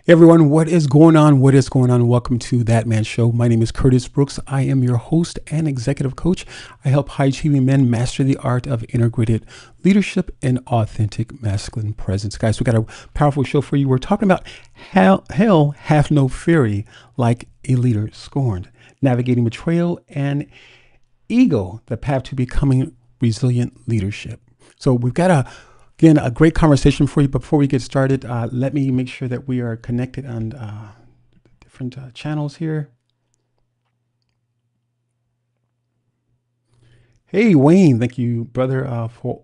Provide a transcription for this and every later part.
Hey everyone, what is going on? What is going on? Welcome to That Man Show. My name is Curtis Brooks. I am your host and executive coach. I help high achieving men master the art of integrated leadership and authentic masculine presence. Guys, we got a powerful show for you. We're talking about hell hath no fury like a leader scorned, navigating betrayal and ego, the path to becoming resilient leadership. So we've got a great conversation for you. Before we get started, let me make sure that we are connected on different channels here. Hey, Wayne, thank you, brother, for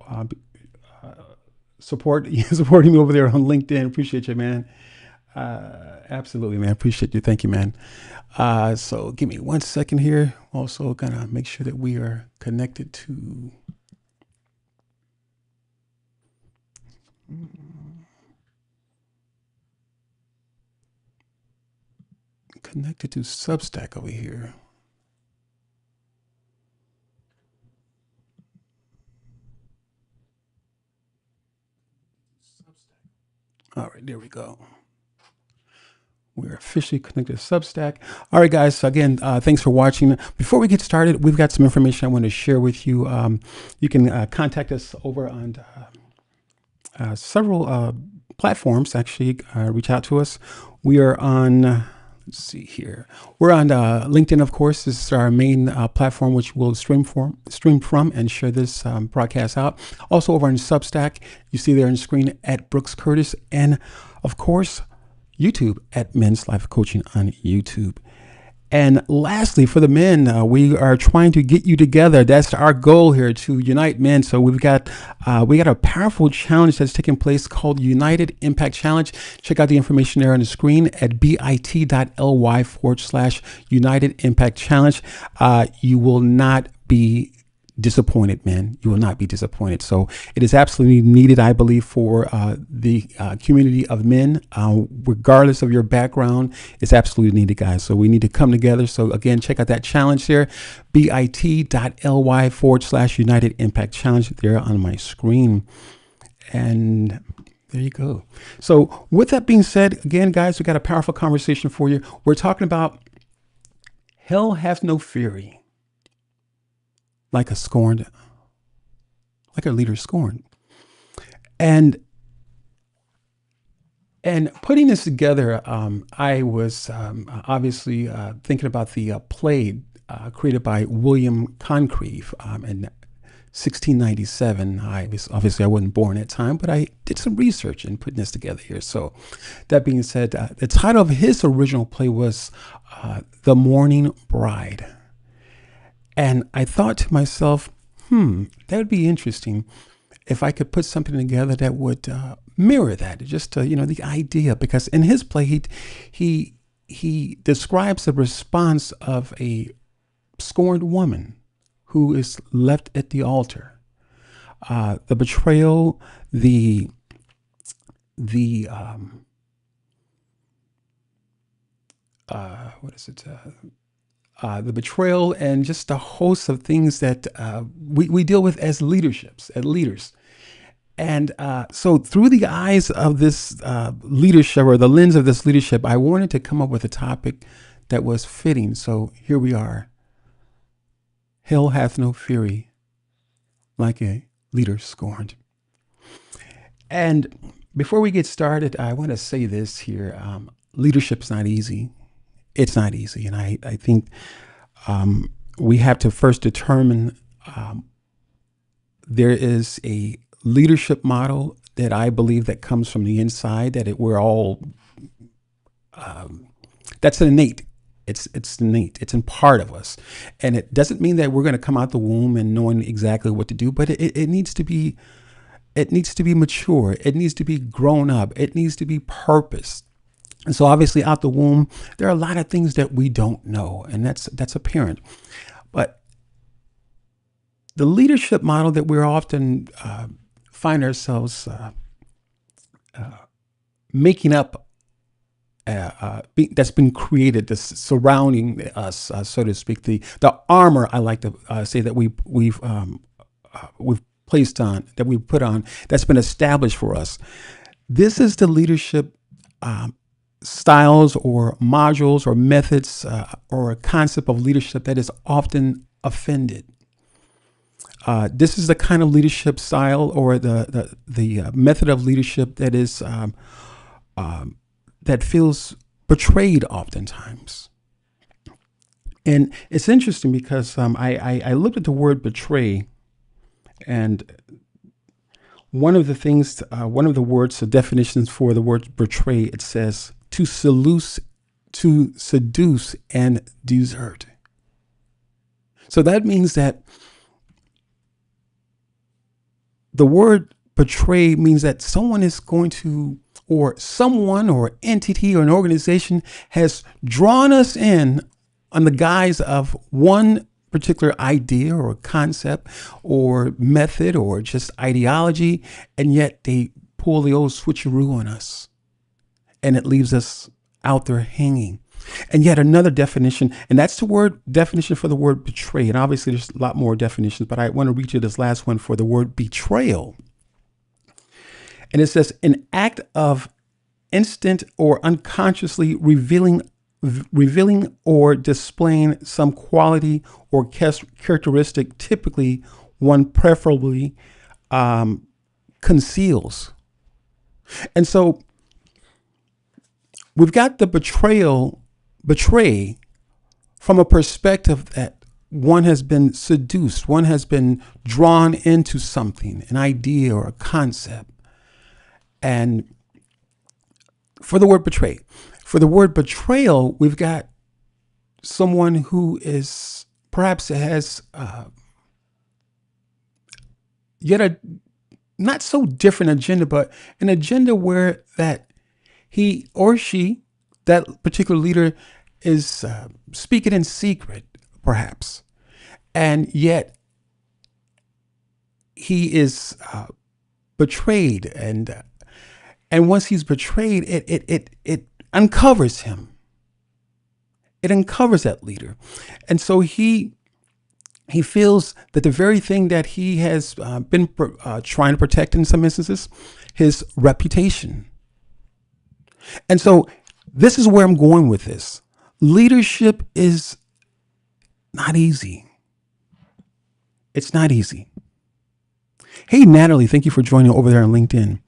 supporting me over there on LinkedIn. Appreciate you, man. Absolutely, man. Appreciate you. Thank you, man. So give me 1 second here. Also, gonna make sure that we are connected to. Connected to Substack over here. All right, there we go. We're officially connected to Substack. All right, guys. So again, thanks for watching. Before we get started, we've got some information I want to share with you. You can contact us over on several platforms. Actually, reach out to us. We are on. Let's see here. We're on LinkedIn, of course. This is our main platform, which we'll stream from and share this broadcast out. Also over on Substack, you see there on the screen at Brooks Curtis, and of course, YouTube at Men's Life Coaching on YouTube. And lastly, for the men, we are trying to get you together. That's our goal here, to unite men. So we got a powerful challenge that's taking place called United Impact Challenge. Check out the information there on the screen at bit.ly/United Impact Challenge. You will not be disappointed, man. You will not be disappointed. So it is absolutely needed, I believe, for the community of men, regardless of your background. It's absolutely needed, guys. So we need to come together. So again, check out that challenge there, bit.ly/United Impact Challenge there on my screen. And there you go. So with that being said, again, guys, we got a powerful conversation for you. We're talking about hell hath no fury like a leader scorned. And putting this together, I was obviously thinking about the play created by William Congreve in 1697. I wasn't born at that time, but I did some research in putting this together here. So that being said, the title of his original play was The Mourning Bride. And I thought to myself, that would be interesting if I could put something together that would mirror that, just the idea. Because in his play, he describes the response of a scorned woman who is left at the altar, the betrayal, the what is it? The betrayal, and just a host of things that we deal with as leaders. And so through the eyes of this leadership, or the lens of this leadership, I wanted to come up with a topic that was fitting. So here we are. Hell hath no fury like a leader scorned. And before we get started, I want to say this here. Leadership's not easy. It's not easy. And I think we have to first determine there is a leadership model that I believe that comes from the inside, that we're all, that's innate. It's innate. It's in part of us. And it doesn't mean that we're going to come out the womb and knowing exactly what to do, but it needs to be, mature. It needs to be grown up. It needs to be purposed. And so obviously out the womb, there are a lot of things that we don't know, and that's apparent. But the leadership model that we're often find ourselves making up, that's been created, this surrounding us, so to speak, the armor, I like to say, that we've placed on, that we put on, that's been established for us. This is the leadership styles or modules or methods or a concept of leadership that is often offended. This is the kind of leadership style or the method of leadership that is that feels betrayed oftentimes. And it's interesting because I looked at the word betray, and one of the things, one of the words, the definitions for the word betray, it says to seduce and desert. So that means that the word betray means that someone is going to, or someone or entity or an organization has drawn us in on the guise of one particular idea or concept or method or just ideology, and yet they pull the old switcheroo on us and it leaves us out there hanging. And yet another definition, and that's the word definition for the word betray. And obviously there's a lot more definitions, but I want to read you this last one for the word betrayal. And it says an act of instant or unconsciously revealing or displaying some quality or characteristic, typically one preferably conceals. And so we've got the betray from a perspective that one has been seduced, one has been drawn into something, an idea or a concept. And for the word betray, for the word betrayal, we've got someone who is perhaps has yet a not so different agenda, but an agenda where that he or she, that particular leader, is speaking in secret, perhaps, and yet he is betrayed, and once he's betrayed, it uncovers him. It uncovers that leader, and so he feels that the very thing that he has been trying to protect in some instances, his reputation. And so this is where I'm going with this. Leadership is not easy. It's not easy. Hey, Natalie, thank you for joining over there on LinkedIn.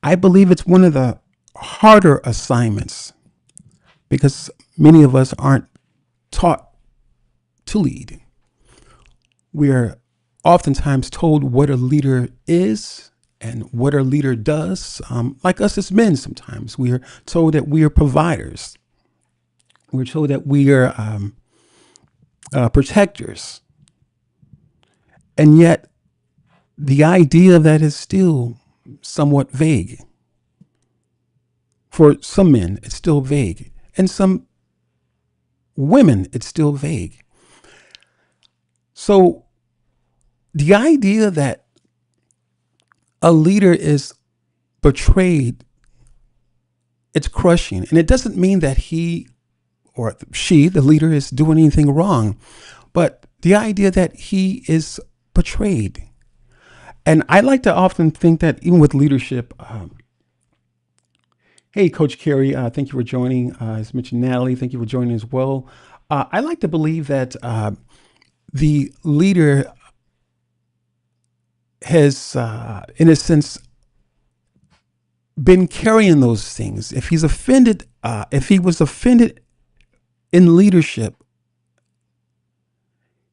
I believe it's one of the harder assignments because many of us aren't taught to lead. We are oftentimes told what a leader is and what a leader does. Like us as men, sometimes we are told that we are providers. We're told that we are protectors. And yet the idea of that is still somewhat vague. For some men, it's still vague. And some women, it's still vague. So the idea that a leader is betrayed, it's crushing. And it doesn't mean that he or she, the leader, is doing anything wrong, but the idea that he is betrayed. And I like to often think that even with leadership, hey, Coach Carey, thank you for joining. As mentioned, Natalie, thank you for joining as well. I like to believe that the leader has, in a sense, been carrying those things. If he's offended, if he was offended in leadership,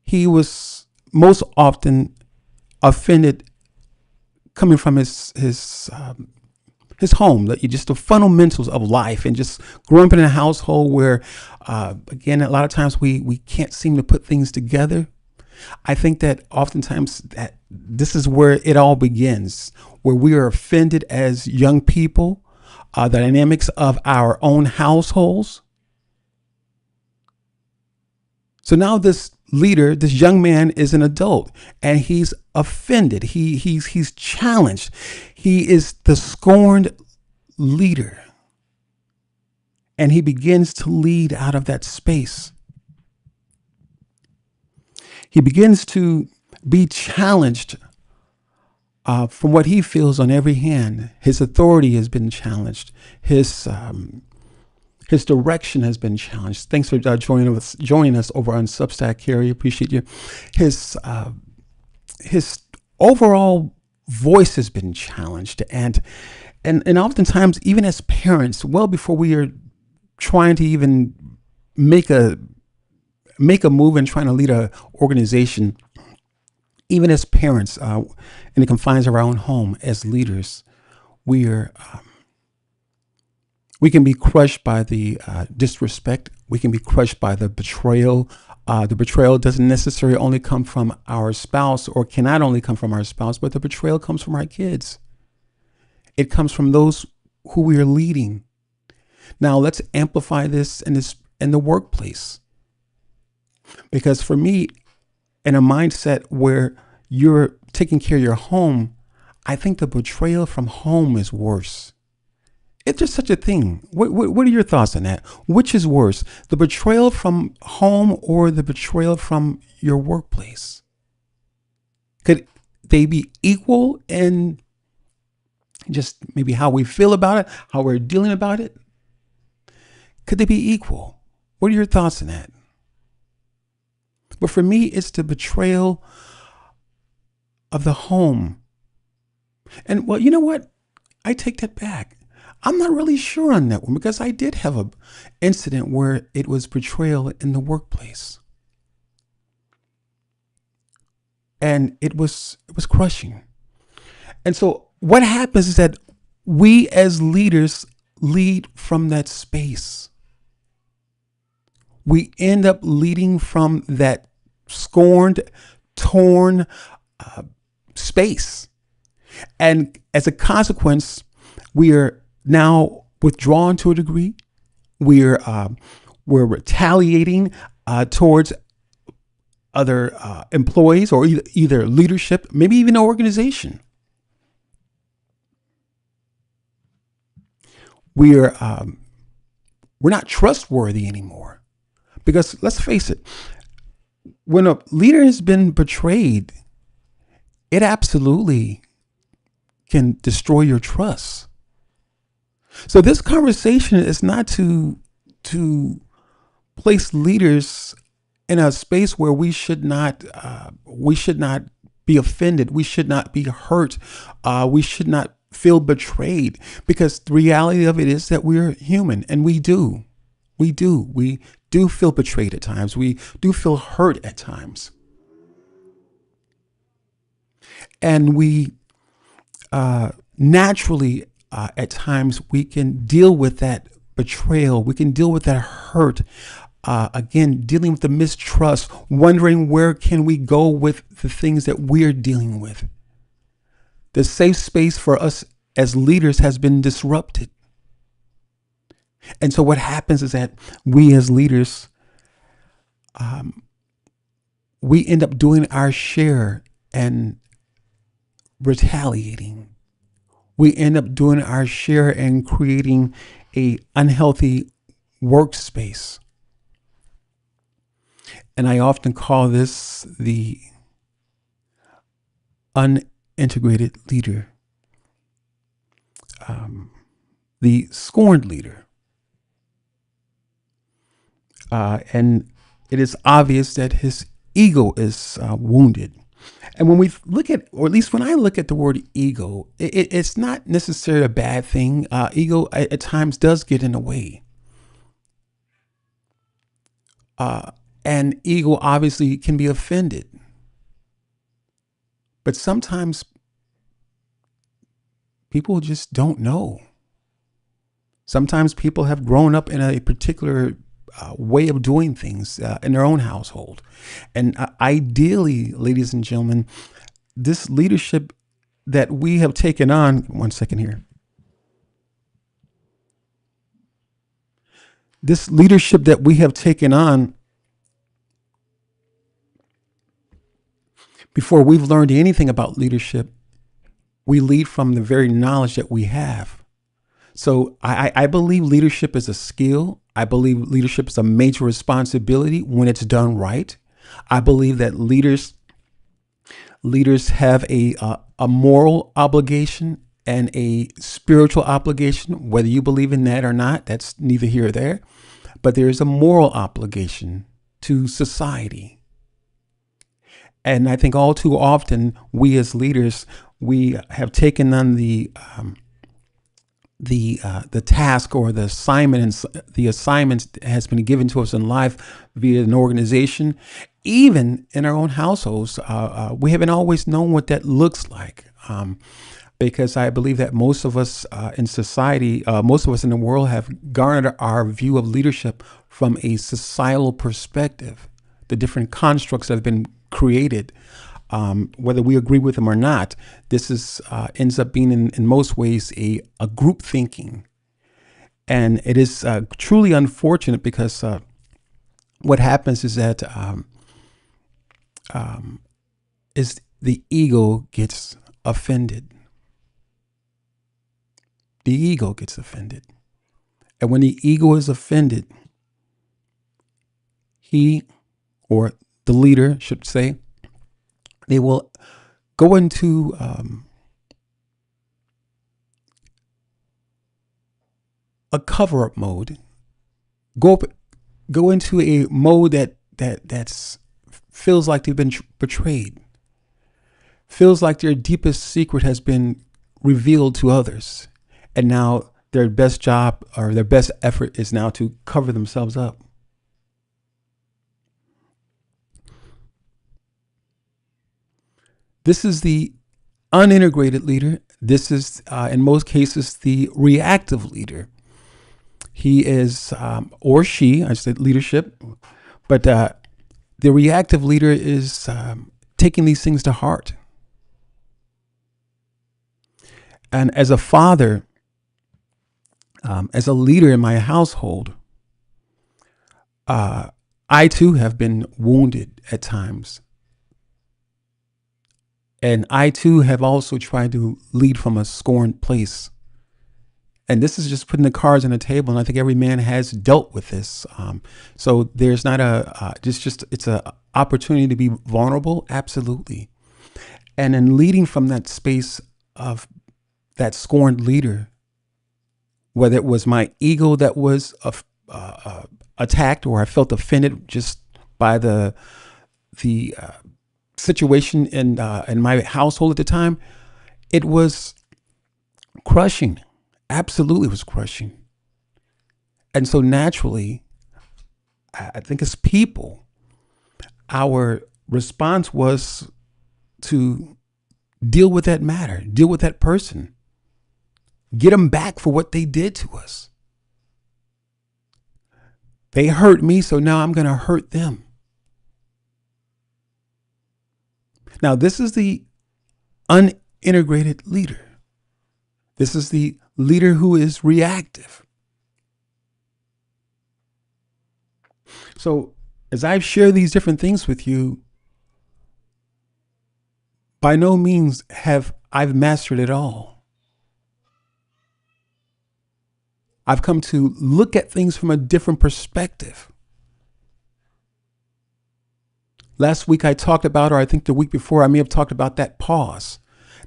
he was most often offended coming from his home, that just the fundamentals of life, and just growing up in a household where, again, a lot of times we can't seem to put things together. I think that oftentimes that this is where it all begins, where we are offended as young people, the dynamics of our own households. So now this leader, this young man, is an adult and he's offended. He's challenged. He is the scorned leader. And he begins to lead out of that space. He begins to be challenged from what he feels on every hand. His authority has been challenged. His His direction has been challenged. Thanks for joining us over on Substack, Carrie. Appreciate you. His overall voice has been challenged, and oftentimes, even as parents, well before we are trying to even make a move and trying to lead a organization, even as parents, in the confines of our own home, as leaders, we can be crushed by the disrespect. We can be crushed by the betrayal. The betrayal doesn't necessarily only come from our spouse, or cannot only come from our spouse, but the betrayal comes from our kids. It comes from those who we are leading. Now let's amplify this in the workplace. Because for me, in a mindset where you're taking care of your home, I think the betrayal from home is worse. If there's such a thing, what are your thoughts on that? Which is worse, the betrayal from home or the betrayal from your workplace? Could they be equal in just maybe how we feel about it, how we're dealing about it? Could they be equal? What are your thoughts on that? But for me, it's the betrayal of the home. And well, you know what? I take that back. I'm not really sure on that one, because I did have an incident where it was betrayal in the workplace. And it was crushing. And so what happens is that we as leaders lead from that space. We end up leading from that scorned, torn space. And as a consequence, we are now withdrawn to a degree. We're retaliating towards other employees, or either leadership, maybe even an organization. We're not trustworthy anymore, because let's face it, when a leader has been betrayed, it absolutely can destroy your trust. So this conversation is not to place leaders in a space where we should not be offended. We should not be hurt. We should not feel betrayed, because the reality of it is that we're human, and we do feel betrayed at times. We do feel hurt at times, and we naturally. At times, we can deal with that betrayal. We can deal with that hurt. Again, dealing with the mistrust, wondering where can we go with the things that we're dealing with. The safe space for us as leaders has been disrupted. And so what happens is that we as leaders, we end up doing our share and retaliating. We end up doing our share and creating a unhealthy workspace. And I often call this the unintegrated leader, the scorned leader. And it is obvious that his ego is wounded. And when we look at, or at least when I look at the word ego, it's not necessarily a bad thing. Ego at times does get in the way. And ego obviously can be offended. But sometimes people just don't know. Sometimes people have grown up in a particular way of doing things in their own household. And ideally, ladies and gentlemen, this leadership that we have taken on, one second here. This leadership that we have taken on, before we've learned anything about leadership, we lead from the very knowledge that we have. So I believe leadership is a skill. I believe leadership is a major responsibility when it's done right. I believe that leaders have a moral obligation and a spiritual obligation, whether you believe in that or not, that's neither here or there. But there is a moral obligation to society. And I think all too often, we as leaders, we have taken on the task or the assignment, and the assignment has been given to us in life via an organization, even in our own households. We haven't always known what that looks like, because I believe that most of us in society, most of us in the world, have garnered our view of leadership from a societal perspective. The different constructs that have been created, whether we agree with them or not, this is ends up being in most ways a group thinking. And it is truly unfortunate because what happens is that is the ego gets offended. The ego gets offended. And when the ego is offended, he, or the leader should say, they will go into a cover-up mode, go into a mode that's feels like they've been betrayed, feels like their deepest secret has been revealed to others, and now their best job or their best effort is now to cover themselves up. This is the unintegrated leader. This is, in most cases, the reactive leader. He is, or she, I said leadership, but the reactive leader is taking these things to heart. And as a father, as a leader in my household, I too have been wounded at times. And I too have also tried to lead from a scorned place. And this is just putting the cards on the table. And I think every man has dealt with this. So there's not it's a opportunity to be vulnerable. Absolutely. And in leading from that space of that scorned leader, whether it was my ego that was attacked, or I felt offended just by the situation in my household at the time, it was crushing. Absolutely was crushing. And so naturally, I think as people, our response was to deal with that matter, deal with that person, get them back for what they did to us. They hurt me, so now I'm going to hurt them. Now, this is the unintegrated leader. This is the leader who is reactive. So, as I've shared these different things with you, by no means have I've mastered it all. I've come to look at things from a different perspective. Last week I talked about, or I think the week before, I may have talked about that pause.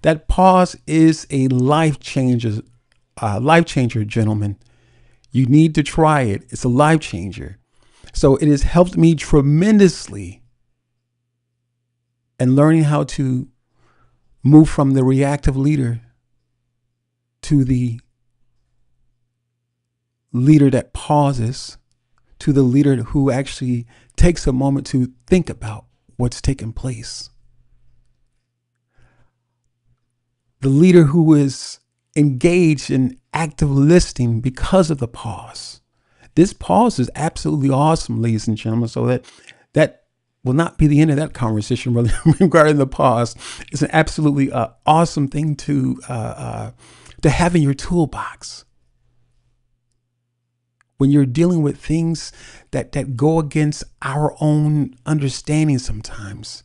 That pause is a life changer, gentlemen. You need to try it. It's a life changer. So it has helped me tremendously in learning how to move from the reactive leader to the leader that pauses, to the leader who actually takes a moment to think about what's taking place. The leader who is engaged in active listening because of the pause. This pause is absolutely awesome, ladies and gentlemen. So that will not be the end of that conversation regarding the pause. It's an absolutely awesome thing to have in your toolbox when you're dealing with things that go against our own understanding sometimes.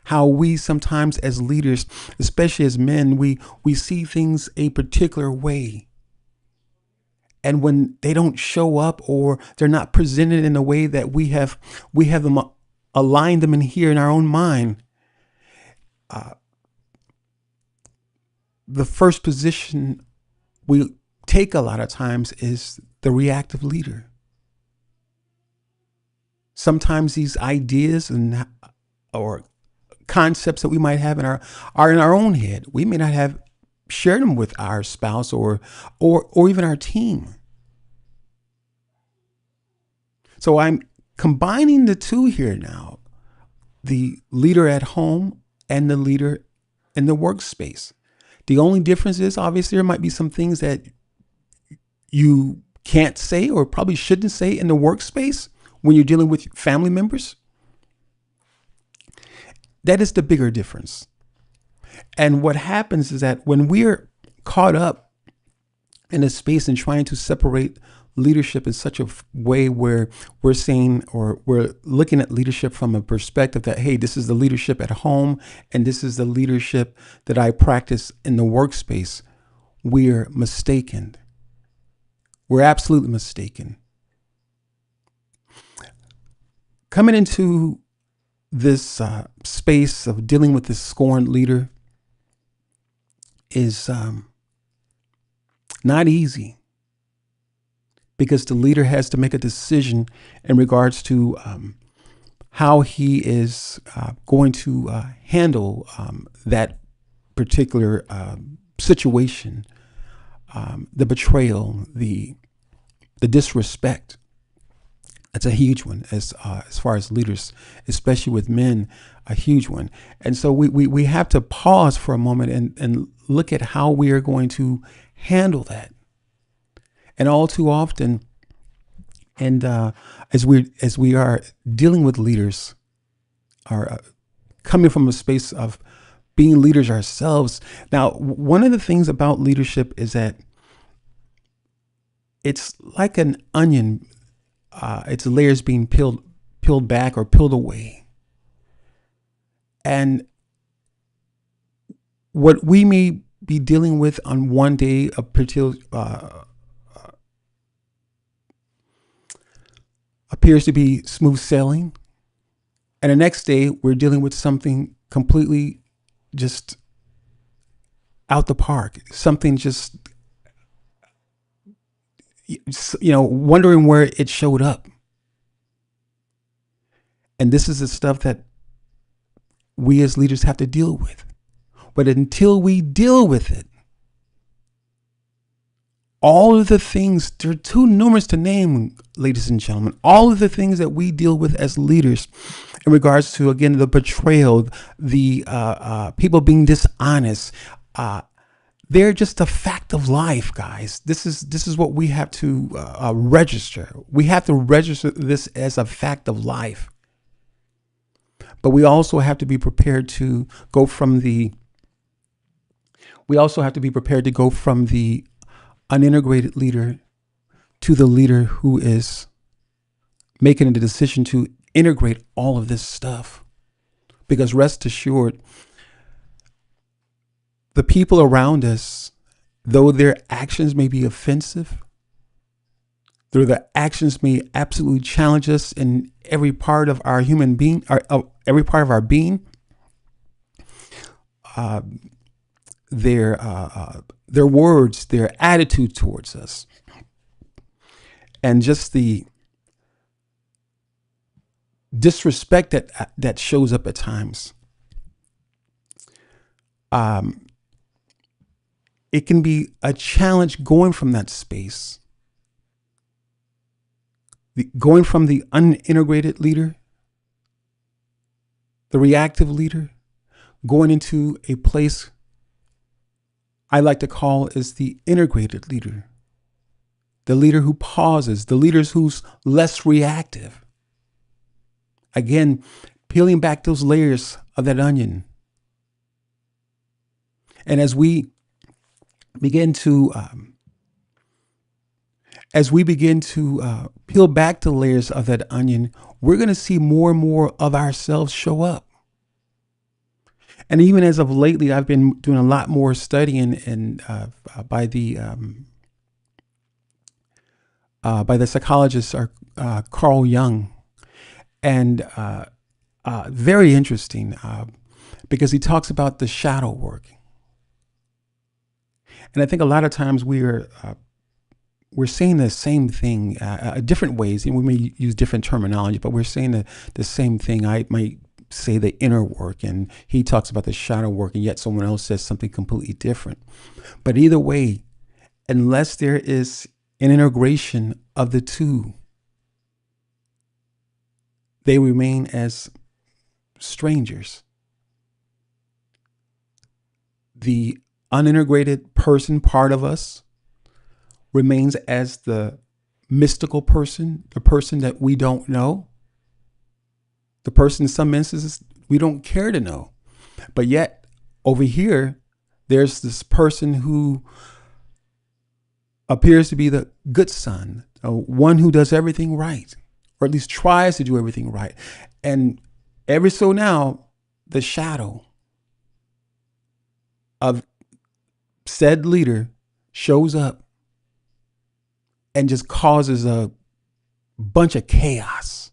How we sometimes as leaders, especially as men, we see things a particular way. And when they don't show up, or they're not presented in the way that we have them aligned them in here in our own mind, the first position we take a lot of times is the reactive leader. Sometimes these ideas and or concepts that we might have in our are in our own head. We may not have shared them with our spouse or even our team. So I'm combining the two here now, the leader at home and the leader in the workspace. The only difference is obviously there might be some things that you can't say or probably shouldn't say in the workspace when you're dealing with family members. That is the bigger difference. And what happens is that when we're caught up in a space and trying to separate leadership in such a way where we're saying or we're looking at leadership from a perspective that, hey, this is the leadership at home and this is the leadership that I practice in the workspace, we're mistaken. We're absolutely mistaken. Coming into this space of dealing with this scorned leader is not easy, because the leader has to make a decision in regards to how he is going to handle that particular situation, the betrayal, the disrespect. That's a huge one as far as leaders, especially with men, a huge one. And so we have to pause for a moment and look at how we are going to handle that. And all too often, and as we are dealing with leaders, are coming from a space of being leaders ourselves. Now, one of the things about leadership is that it's like an onion. Its layers being peeled back or peeled away, and what we may be dealing with on one day, a particular appears to be smooth sailing, and the next day we're dealing with something completely just out the park, something just, wondering where it showed up. And this is the stuff that we as leaders have to deal with. But until we deal with it, all of the things, they're too numerous to name, ladies and gentlemen, all of the things that we deal with as leaders in regards to, again, the betrayal, the people being dishonest, they're just a fact of life, guys. This is what we have to register. We have to register this as a fact of life. But we also have to be prepared to go from the unintegrated leader to the leader who is making the decision to integrate all of this stuff. Because rest assured, the people around us, though their actions may be offensive, though their actions may absolutely challenge us in every part of our human being, or every part of our being, their words, their attitude towards us, and just the disrespect that shows up at times. It can be a challenge going from that space, going from the unintegrated leader, the reactive leader, going into a place I like to call is the integrated leader, the leader who pauses, the leader who's less reactive. Again, peeling back those layers of that onion. And as we begin to peel back the layers of that onion, we're going to see more and more of ourselves show up. And even as of lately, I've been doing a lot more studying by the psychologist Carl Jung, and very interesting because he talks about the shadow work. And I think a lot of times we're saying the same thing, different ways, and we may use different terminology, but we're saying the same thing. I might say the inner work, and he talks about the shadow work, and yet someone else says something completely different. But either way, unless there is an integration of the two, they remain as strangers. The unintegrated person part of us remains as the mystical person, the person that we don't know, the person in some instances we don't care to know. But yet, over here, there's this person who appears to be the good son, one who does everything right, or at least tries to do everything right. And every so now, the shadow of said leader shows up and just causes a bunch of chaos.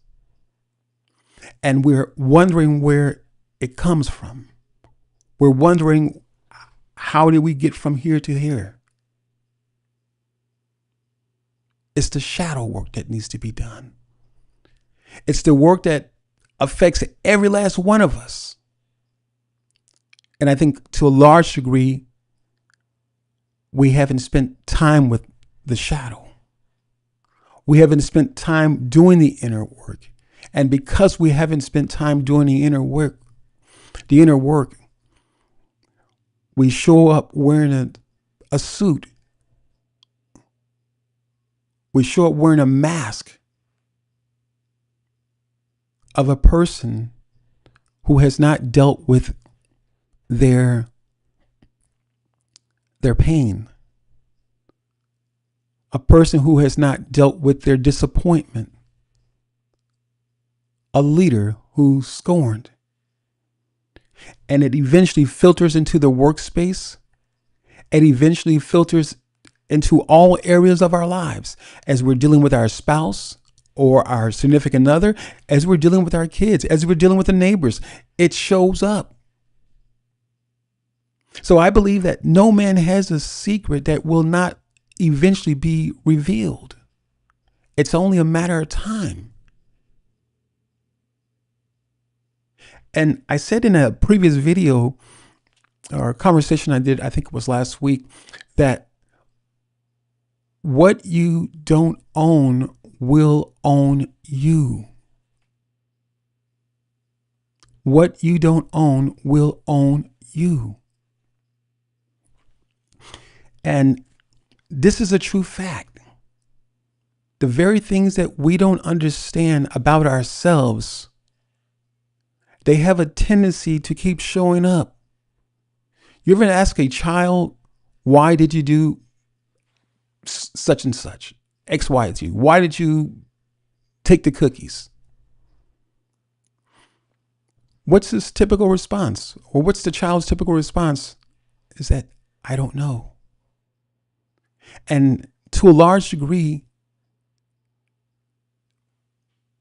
And we're wondering where it comes from. We're wondering, how did we get from here to here? It's the shadow work that needs to be done. It's the work that affects every last one of us. And I think to a large degree, we haven't spent time with the shadow. We haven't spent time doing the inner work. And because we haven't spent time doing the inner work, we show up wearing a suit. We show up wearing a mask of a person who has not dealt with their pain, a person who has not dealt with their disappointment, a leader who's scorned. And it eventually filters into the workspace. It eventually filters into all areas of our lives as we're dealing with our spouse or our significant other, as we're dealing with our kids, as we're dealing with the neighbors. It shows up. So I believe that no man has a secret that will not eventually be revealed. It's only a matter of time. And I said in a previous video or a conversation I did, I think it was last week, that what you don't own will own you. What you don't own will own you. And this is a true fact. The very things that we don't understand about ourselves, they have a tendency to keep showing up. You ever ask a child, why did you do such and such? X, Y, Z. Why did you take the cookies? What's his typical response? Or what's the child's typical response? Is that, I don't know. And to a large degree,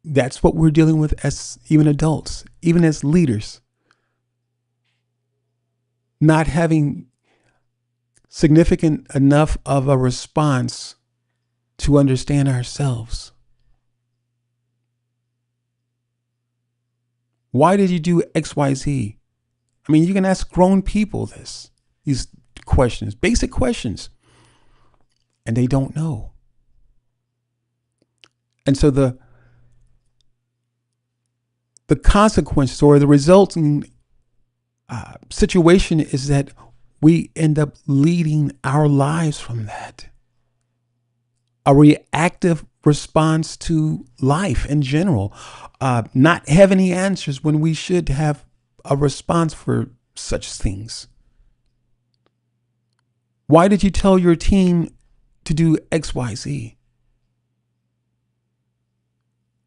that's what we're dealing with as even adults, even as leaders. Not having significant enough of a response to understand ourselves. Why did you do X, Y, Z? I mean, you can ask grown people these questions, basic questions, and they don't know. And so the consequence or the resulting situation is that we end up leading our lives from that. A reactive response to life in general, not have any answers when we should have a response for such things. Why did you tell your team to do X, Y, Z?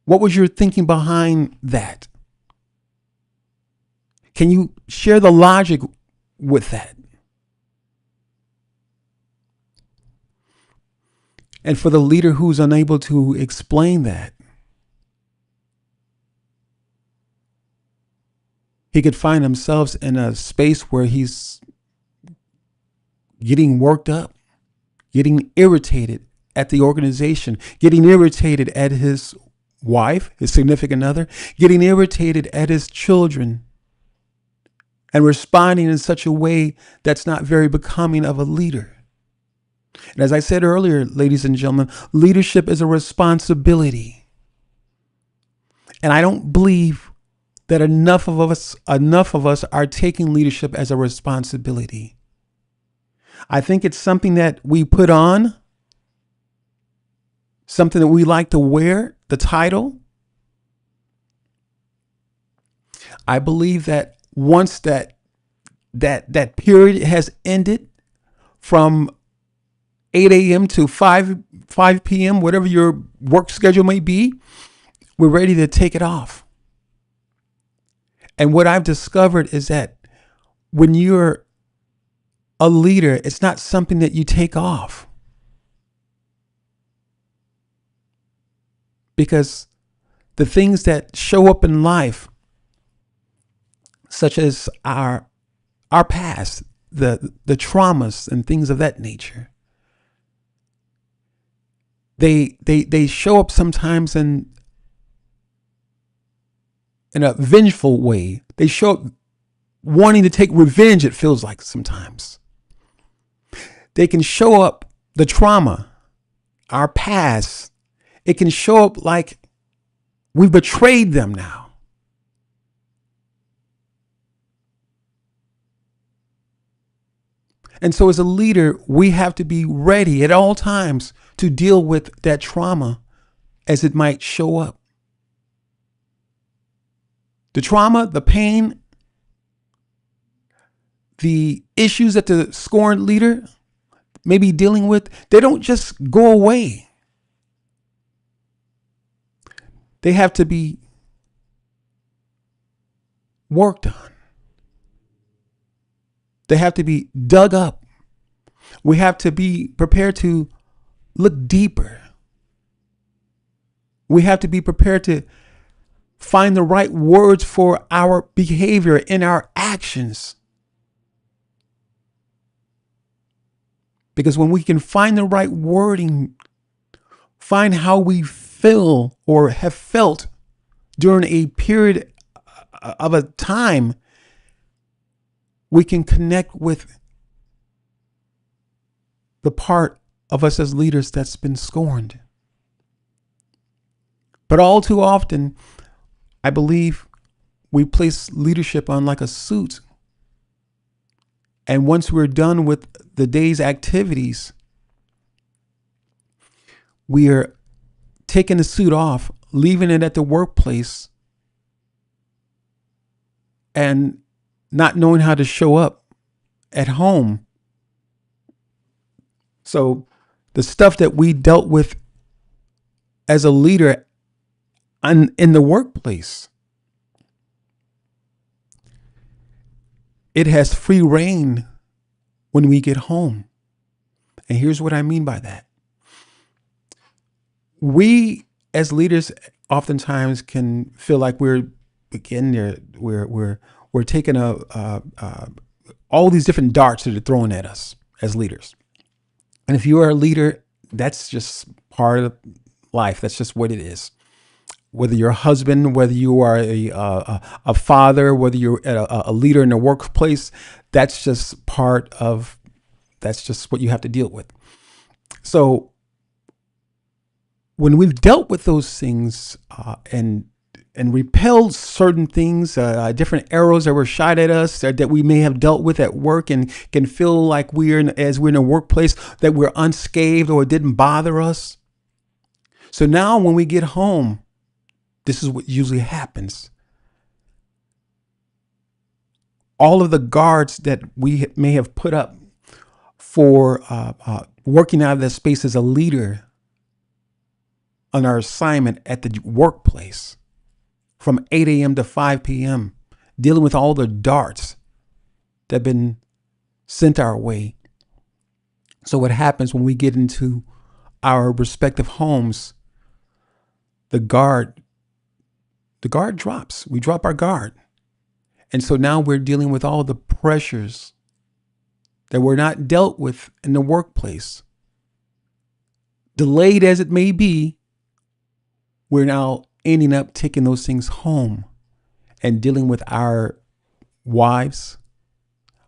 What was your thinking behind that? Can you share the logic with that? And for the leader who's unable to explain that, he could find himself in a space where he's getting worked up, getting irritated at the organization, getting irritated at his wife, his significant other, getting irritated at his children, and responding in such a way that's not very becoming of a leader. And as I said earlier, ladies and gentlemen, leadership is a responsibility. And I don't believe that enough of us are taking leadership as a responsibility. I think it's something that we put on, something that we like to wear, the title. I believe that once that period has ended from 8 a.m. to 5 p.m., whatever your work schedule may be, we're ready to take it off. And what I've discovered is that when you're a leader, it's not something that you take off. Because the things that show up in life, such as our past, the traumas and things of that nature, they show up sometimes in a vengeful way. They show up wanting to take revenge, it feels like sometimes. They can show up, the trauma, our past, it can show up like we've betrayed them now. And so as a leader, we have to be ready at all times to deal with that trauma as it might show up. The trauma, the pain, the issues that the scorned leader may be dealing with, they don't just go away. They have to be worked on. They have to be dug up. We have to be prepared to look deeper. We have to be prepared to find the right words for our behavior and our actions. Because when we can find the right wording, find how we feel or have felt during a period of a time, we can connect with the part of us as leaders that's been scorned. But all too often, I believe we place leadership on like a suit. And once we're done with the day's activities, we are taking the suit off, leaving it at the workplace, and not knowing how to show up at home. So the stuff that we dealt with as a leader in the workplace, it has free reign when we get home. And here's what I mean by that. We as leaders oftentimes can feel like we're taking all these different darts that are thrown at us as leaders. And if you are a leader, that's just part of life. That's just what it is. Whether you're a husband, whether you are a father, whether you're a leader in the workplace, that's just what you have to deal with. So when we've dealt with those things and repelled certain things, different arrows that were shot at us that we may have dealt with at work, and can feel like as we're in a workplace that we're unscathed or it didn't bother us. So now when we get home, this is what usually happens. All of the guards that we may have put up for working out of that space as a leader on our assignment at the workplace from 8 a.m. to 5 p.m., dealing with all the darts that have been sent our way. So what happens when we get into our respective homes, the guard drops. We drop our guard. And so now we're dealing with all the pressures that were not dealt with in the workplace, delayed as it may be, we're now ending up taking those things home and dealing with our wives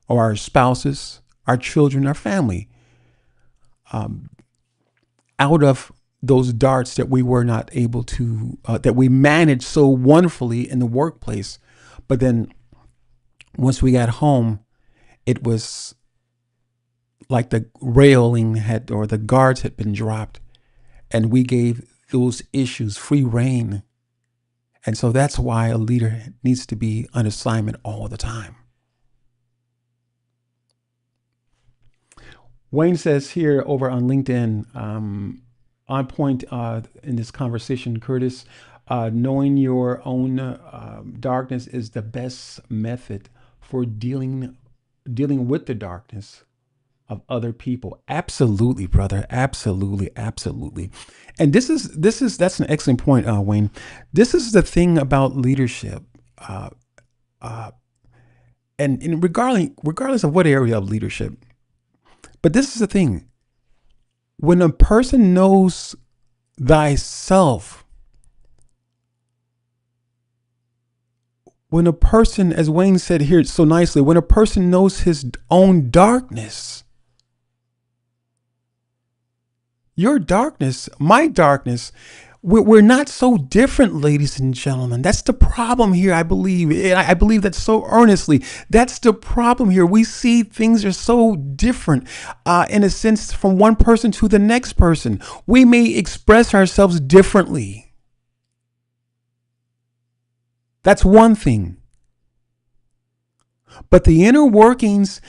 or our spouses, our children, our family, out of those darts that we were not able to, that we managed so wonderfully in the workplace. But then once we got home, it was like the railing had, or the guards had been dropped, and we gave those issues free reign. And so that's why a leader needs to be on assignment all the time. Wayne says here over on LinkedIn, on point in this conversation, Curtis, knowing your own darkness is the best method for dealing with the darkness of other people. Absolutely, brother. Absolutely, absolutely. And that's an excellent point, Wayne. This is the thing about leadership, and regardless of what area of leadership. But this is the thing: when a person knows thyself, when a person, as Wayne said here so nicely, when a person knows his own darkness, your darkness, my darkness, we're not so different, ladies and gentlemen. That's the problem here, I believe. And I believe that so earnestly. That's the problem here. We see things are so different, in a sense, from one person to the next person. We may express ourselves differently. That's one thing. But the inner workings,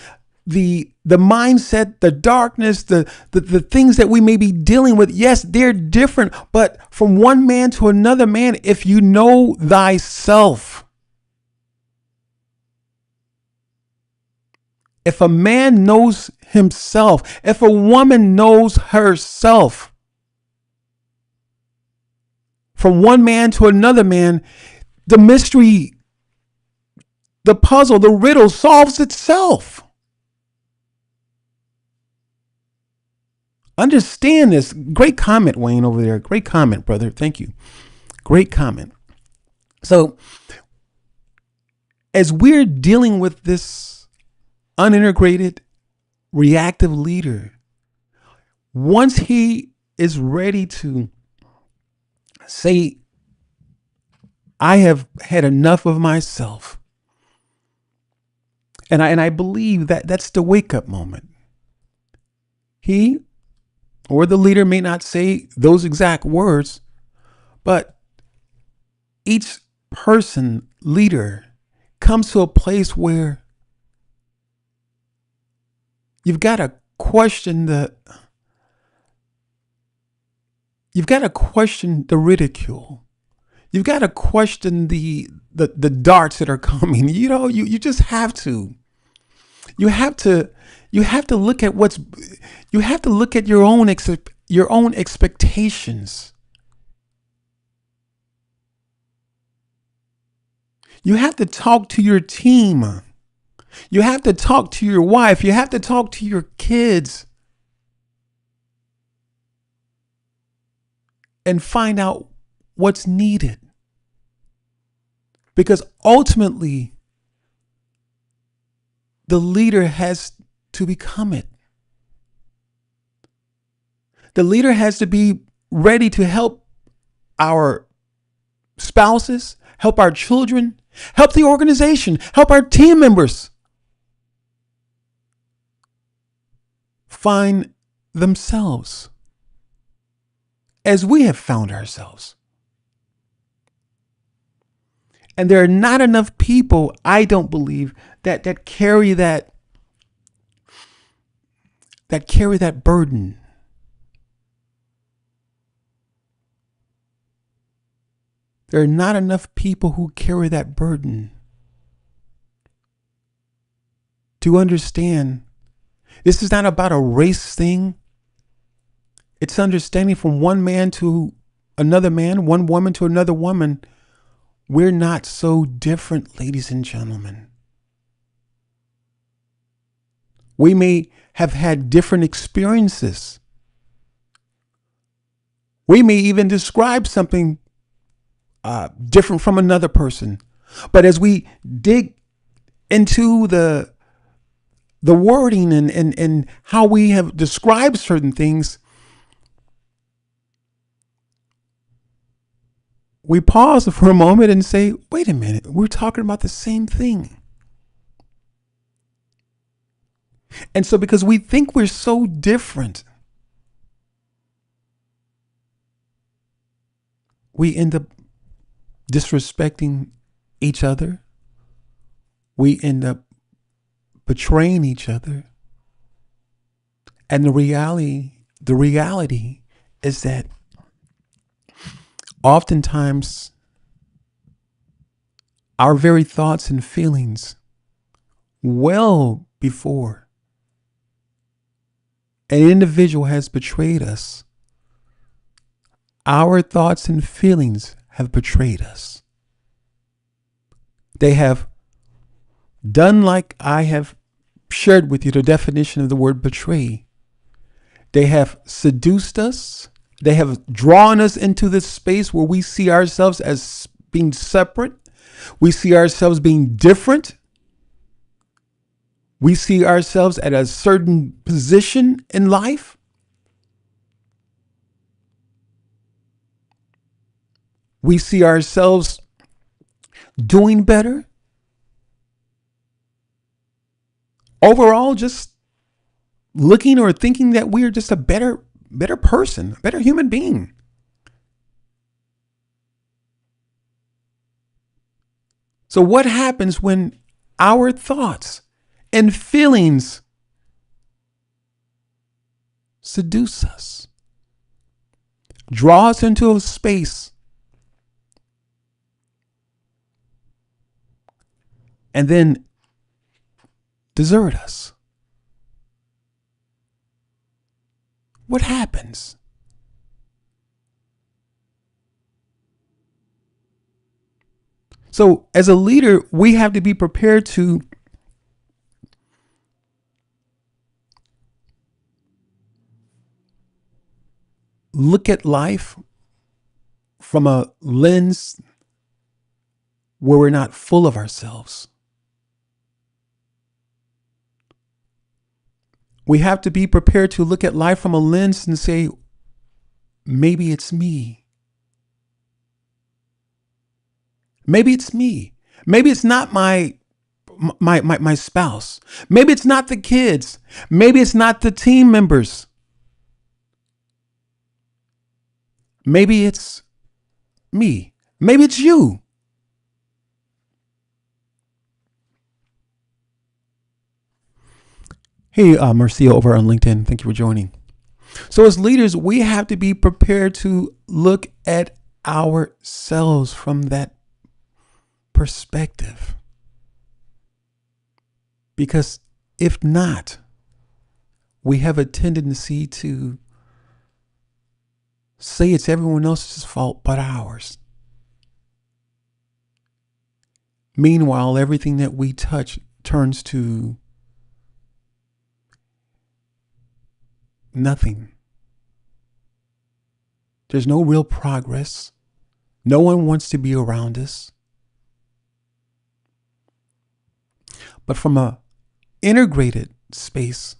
the mindset, the darkness, the things that we may be dealing with, yes, they're different. But from one man to another man, if you know thyself, if a man knows himself, if a woman knows herself, from one man to another man, the mystery, the puzzle, the riddle solves itself. Understand this. Great comment, Wayne, over there. Great comment, brother. Thank you. Great comment. So, as we're dealing with this unintegrated, reactive leader, once he is ready to say, I have had enough of myself, and I believe that that's the wake-up moment. He or the leader may not say those exact words, but each person, leader, comes to a place where you've got to question the ridicule. You've got to question the darts that are coming. You just have to. You have to look at your own expectations. You have to talk to your team. You have to talk to your wife. You have to talk to your kids and find out what's needed. Because ultimately, the leader has to become it. The leader has to be ready to help our spouses, help our children, help the organization, help our team members find themselves as we have found ourselves. And there are not enough people, I don't believe, that carry that burden. There are not enough people who carry that burden to understand this is not about a race thing. It's understanding from one man to another man, one woman to another woman. We're not so different, ladies and gentlemen. We may have had different experiences. We may even describe something different from another person. But as we dig into the wording and how we have described certain things, we pause for a moment and say, wait a minute, we're talking about the same thing. And so because we think we're so different, we end up disrespecting each other. We end up betraying each other. And the reality is that oftentimes our very thoughts and feelings, well before an individual has betrayed us, our thoughts and feelings have betrayed us. They have done like I have shared with you the definition of the word betray. They have seduced us. They have drawn us into this space where we see ourselves as being separate. We see ourselves being different. We see ourselves at a certain position in life. We see ourselves doing better. Overall, just looking or thinking that we are just a better person, a better human being. So what happens when our thoughts and feelings seduce us, draw us into a space, and then desert us? What happens? So as a leader, we have to be prepared to look at life from a lens where we're not full of ourselves. We have to be prepared to look at life from a lens and say, maybe it's me. Maybe it's me. Maybe it's not my spouse. Maybe it's not the kids. Maybe it's not the team members. Maybe it's me. Maybe it's you. Hey, Marcia over on LinkedIn. Thank you for joining. So as leaders, we have to be prepared to look at ourselves from that perspective. Because if not, we have a tendency to say it's everyone else's fault but ours. Meanwhile, everything that we touch turns to nothing. There's no real progress. No one wants to be around us. But from a integrated space,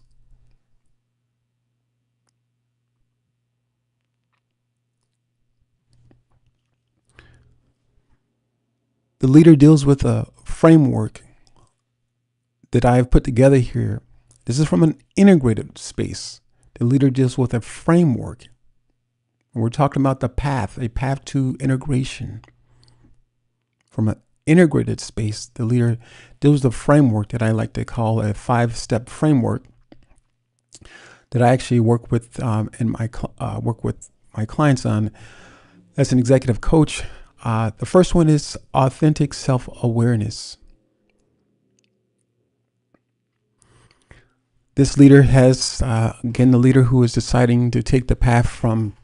the leader deals with a framework that I've put together here. This is from an integrated space. The leader deals with a framework. We're talking about the path, a path to integration. From an integrated space, the leader deals with a framework that I like to call a 5-step framework that I actually work with work with my clients on as an executive coach. The first one is authentic self-awareness. This leader has, again, the leader who is deciding to take the path from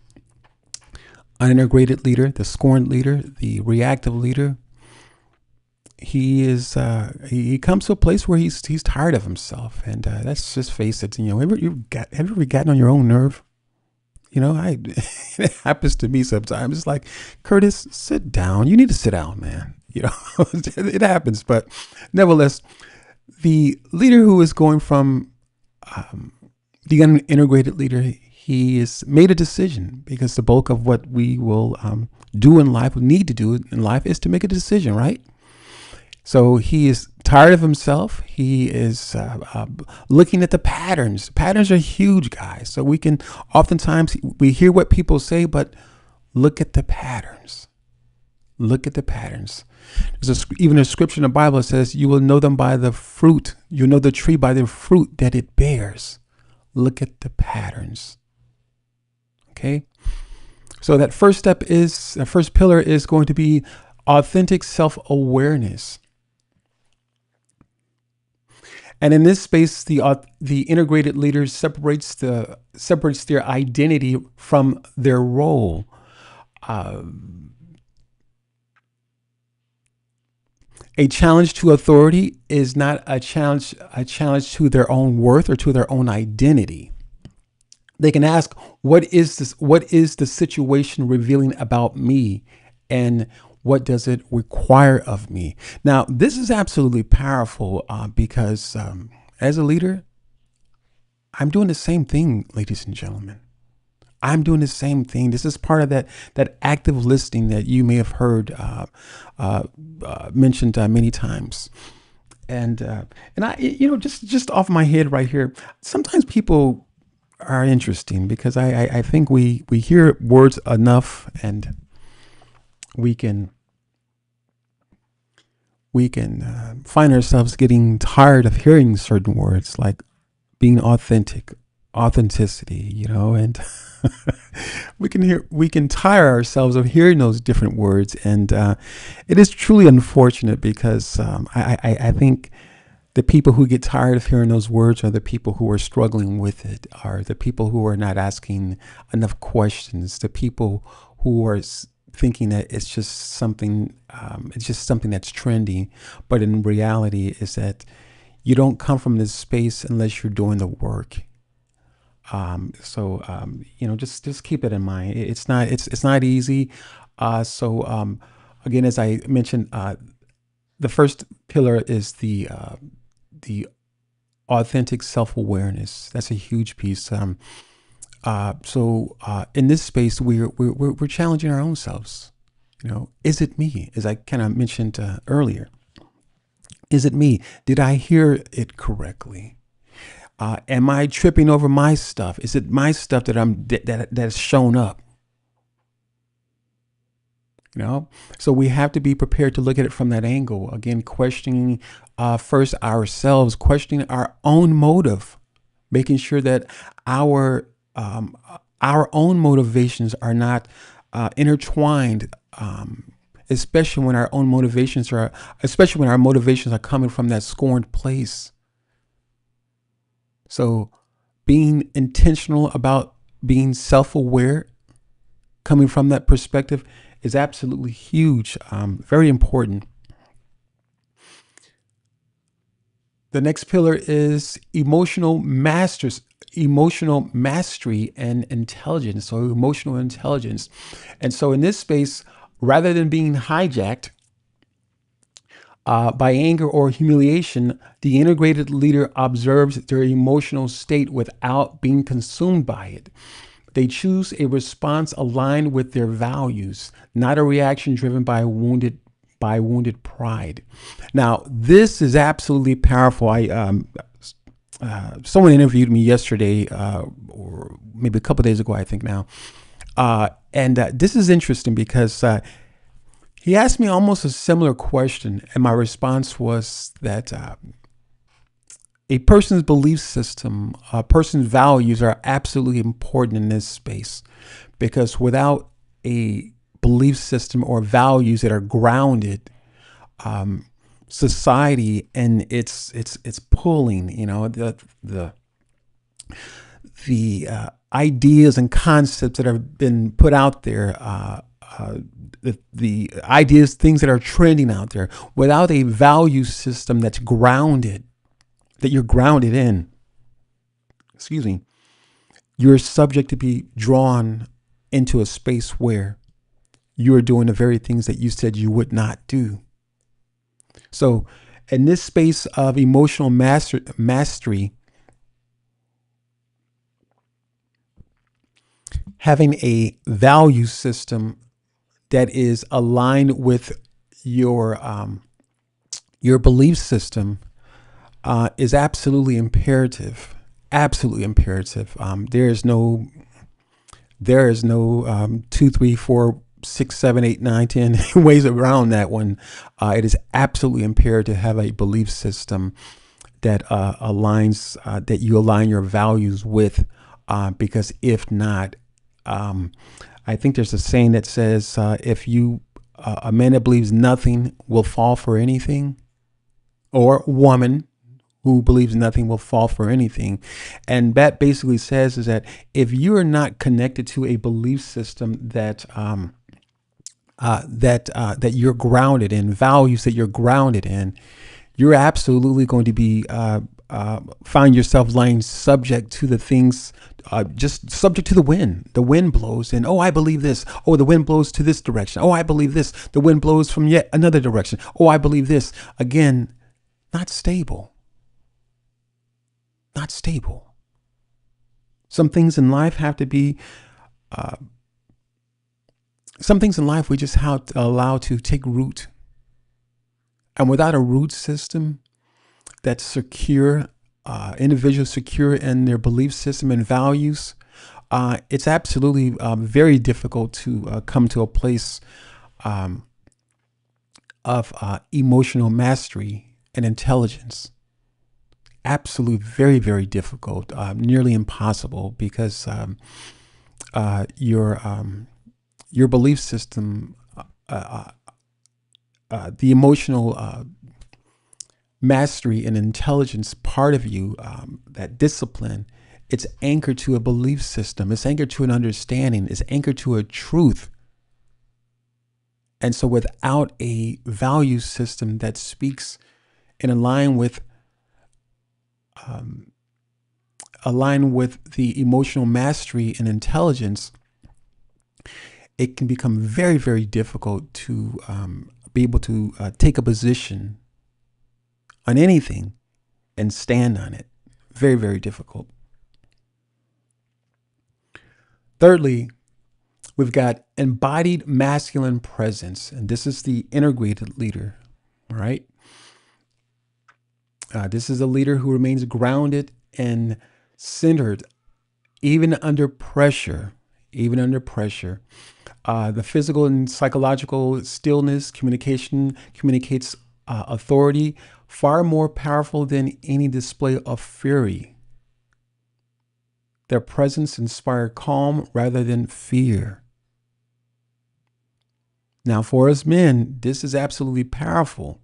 unintegrated leader, the scorned leader, the reactive leader. he comes to a place where he's tired of himself, and let's just face it. Have you ever gotten on your own nerve? It happens to me sometimes. It's like, Curtis, sit down. You need to sit down, man. It happens. But nevertheless, the leader who is going from the unintegrated leader, he has made a decision, because the bulk of what we will do in life, we need to do in life, is to make a decision, right? So he is tired of himself. He is looking at the patterns. Patterns are huge, guys. So oftentimes we hear what people say, but look at the patterns. Look at the patterns. There's even a scripture in the Bible that says, you will know them by the fruit. You'll know the tree by the fruit that it bears. Look at the patterns. Okay. So that first pillar is going to be authentic self-awareness. And in this space, the integrated leader separates their identity from their role. A challenge to authority is not a challenge to their own worth or to their own identity. They can ask, what is the situation revealing about me, and what does it require of me? Now, this is absolutely powerful because as a leader, I'm doing the same thing, ladies and gentlemen. I'm doing the same thing. This is part of that active listening that you may have heard mentioned many times. And I, just off my head right here, sometimes people are interesting, because I think we hear words enough, and we can find ourselves getting tired of hearing certain words, like being authenticity, and we can tire ourselves of hearing those different words. And it is truly unfortunate, because I think the people who get tired of hearing those words are the people who are struggling with it, are the people who are not asking enough questions, the people who are thinking that it's just something that's trendy. But in reality is that you don't come from this space unless you're doing the work. Just keep that in mind. It's not easy. Again, as I mentioned, the first pillar is the authentic self-awareness. That's a huge piece. In this space, we're challenging our own selves. Is it me? As I kind of mentioned earlier, is it me? Did I hear it correctly? Am I tripping over my stuff? Is it my stuff that's shown up? So we have to be prepared to look at it from that angle. Again, questioning first ourselves, questioning our own motive, making sure that our own motivations are not intertwined, especially when our motivations are coming from that scorned place. So being intentional about being self-aware, coming from that perspective, is absolutely huge, very important. The next pillar is emotional mastery and intelligence. So emotional intelligence. And so in this space, rather than being hijacked by anger or humiliation, the integrated leader observes their emotional state without being consumed by it. They choose a response aligned with their values, not a reaction driven by wounded pride. Now, this is absolutely powerful. Someone interviewed me yesterday, or maybe a couple of days ago, I think now. And this is interesting because he asked me almost a similar question. And my response was that a person's belief system, a person's values are absolutely important in this space, because without a belief system or values that are grounded, society and its pulling, the ideas and concepts that have been put out there the ideas, things that are trending out there, without a value system that's grounded, that you're grounded in, excuse me, you're subject to be drawn into a space where you are doing the very things that you said you would not do. So, in this space of emotional mastery, having a value system that is aligned with your belief system is absolutely imperative. Absolutely imperative. There is no 2, 3, 4, 6, 7, 8, 9, 10 ways around that one. It is absolutely imperative to have a belief system that aligns, that you align your values with, because if not, I think there's a saying that says, if you a man that believes nothing will fall for anything, or woman who believes nothing will fall for anything. And that basically says is that if you are not connected to a belief system that you're grounded in, values that you're grounded in, you're absolutely going to be find yourself lying subject to the things, just subject to the wind. The wind blows, and oh, I believe this. Oh, the wind blows to this direction. Oh, I believe this. The wind blows from yet another direction. Oh, I believe this. Again, not stable. Not stable. Some things in life have to be. Some things in life we just have to allow to take root. And without a root system that's secure, individuals secure in their belief system and values, it's absolutely very difficult to come to a place of emotional mastery and intelligence. Absolutely very, very difficult, nearly impossible, because your belief system, the emotional mastery and intelligence part of you, that discipline, it's anchored to a belief system. It's anchored to an understanding. It's anchored to a truth. And so without a value system that speaks and align with the emotional mastery and intelligence, it can become very, very difficult to be able to take a position on anything and stand on it. Very, very difficult. Thirdly, we've got embodied masculine presence, and this is the integrated leader, right? This is a leader who remains grounded and centered, even under pressure. Even under pressure. The physical and psychological stillness communicates authority, far more powerful than any display of fury. Their presence inspires calm rather than fear. Now, for us men, this is absolutely powerful,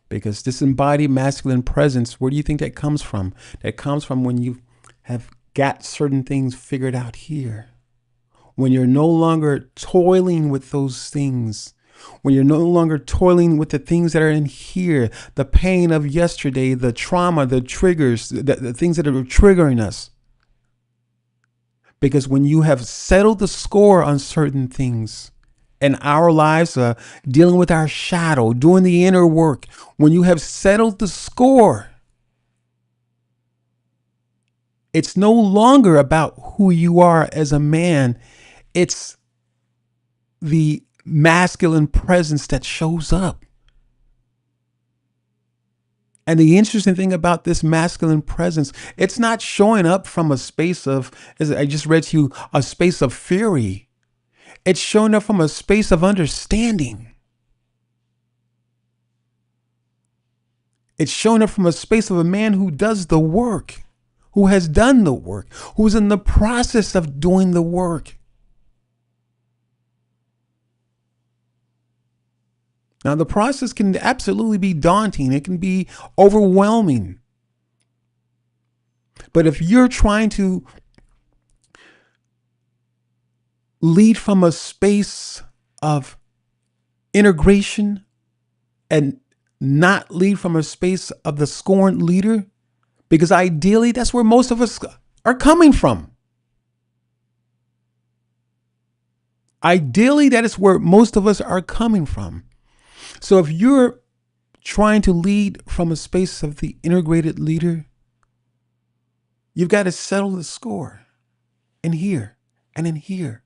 because this embodied masculine presence, where do you think that comes from? That comes from when you have got certain things figured out here. When you're no longer toiling with those things, when you're no longer toiling with the things that are in here, the pain of yesterday, the trauma, the triggers, the things that are triggering us. Because when you have settled the score on certain things in our lives, dealing with our shadow, doing the inner work, when you have settled the score, it's no longer about who you are as a man. It's the masculine presence that shows up. And the interesting thing about this masculine presence, it's not showing up from a space of, as I just read to you, a space of fury. It's showing up from a space of understanding. It's showing up from a space of a man who does the work, who has done the work, who's in the process of doing the work. Now, the process can absolutely be daunting. It can be overwhelming. But if you're trying to lead from a space of integration and not lead from a space of the scorned leader? Because ideally, that's where most of us are coming from. Ideally, that is where most of us are coming from. So if you're trying to lead from a space of the integrated leader, you've got to settle the score in here and in here.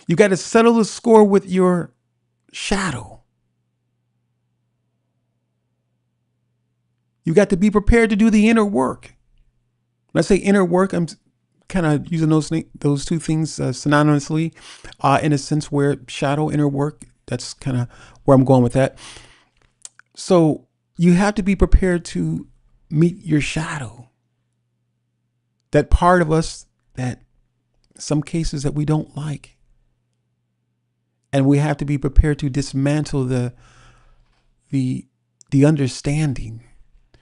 You've got to settle the score with your shadow. You've got to be prepared to do the inner work. When I say inner work, I'm kind of using those two things synonymously in a sense where shadow, inner work, that's kind of where I'm going with that. So you have to be prepared to meet your shadow. That part of us that some cases that we don't like. And we have to be prepared to dismantle the understanding.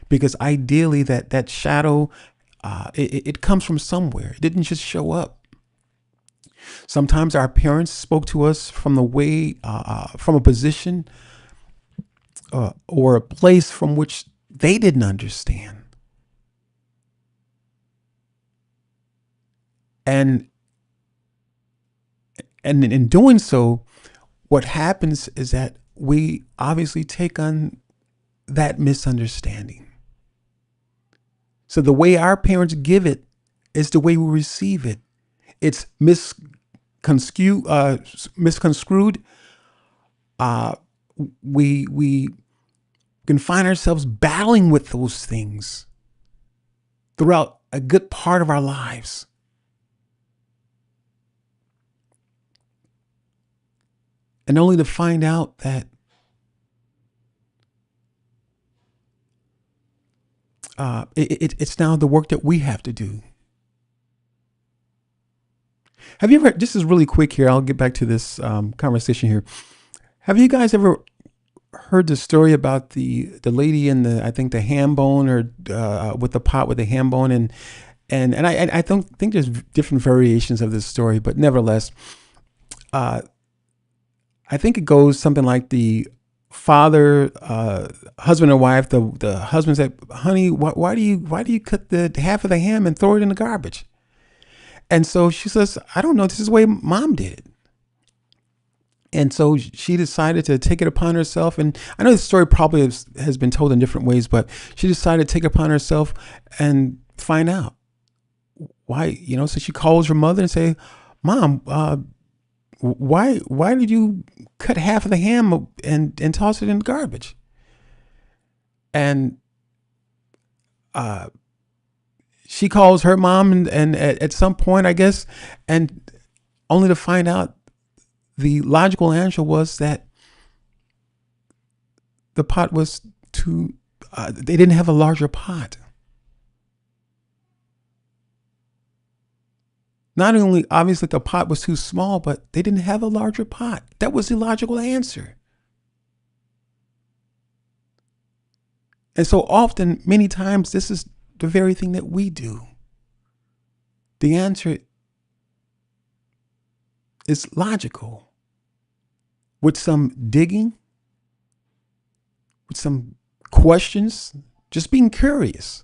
Because ideally that shadow, it comes from somewhere. It didn't just show up. Sometimes our parents spoke to us from the way, from a position or a place from which they didn't understand. And in doing so, what happens is that we obviously take on that misunderstanding. So the way our parents give it is the way we receive it. It's misconstrued. We can find ourselves battling with those things throughout a good part of our lives. And only to find out that it's now the work that we have to do. Have you ever, this is really quick here, I'll get back to this conversation here. Have you guys ever heard the story about the lady in the, I think the ham bone, or with the pot with the ham bone, and I don't think there's different variations of this story, but nevertheless, I think it goes something like the father, husband and wife. The husband said, "Honey, why do you cut the half of the ham and throw it in the garbage?" And so she says, "I don't know. This is the way Mom did it." And so she decided to take it upon herself. And I know the story probably has been told in different ways, but she decided to take it upon herself and find out why. So she calls her mother and say, "Mom, why did you cut half of the ham and toss it in the garbage?" And she calls her mom, and at some point, I guess, and only to find out the logical answer was that the pot was too, they didn't have a larger pot. Not only obviously the pot was too small, but they didn't have a larger pot. That was the logical answer. And so often, many times, this is the very thing that we do. The answer is logical. With some digging, with some questions, just being curious.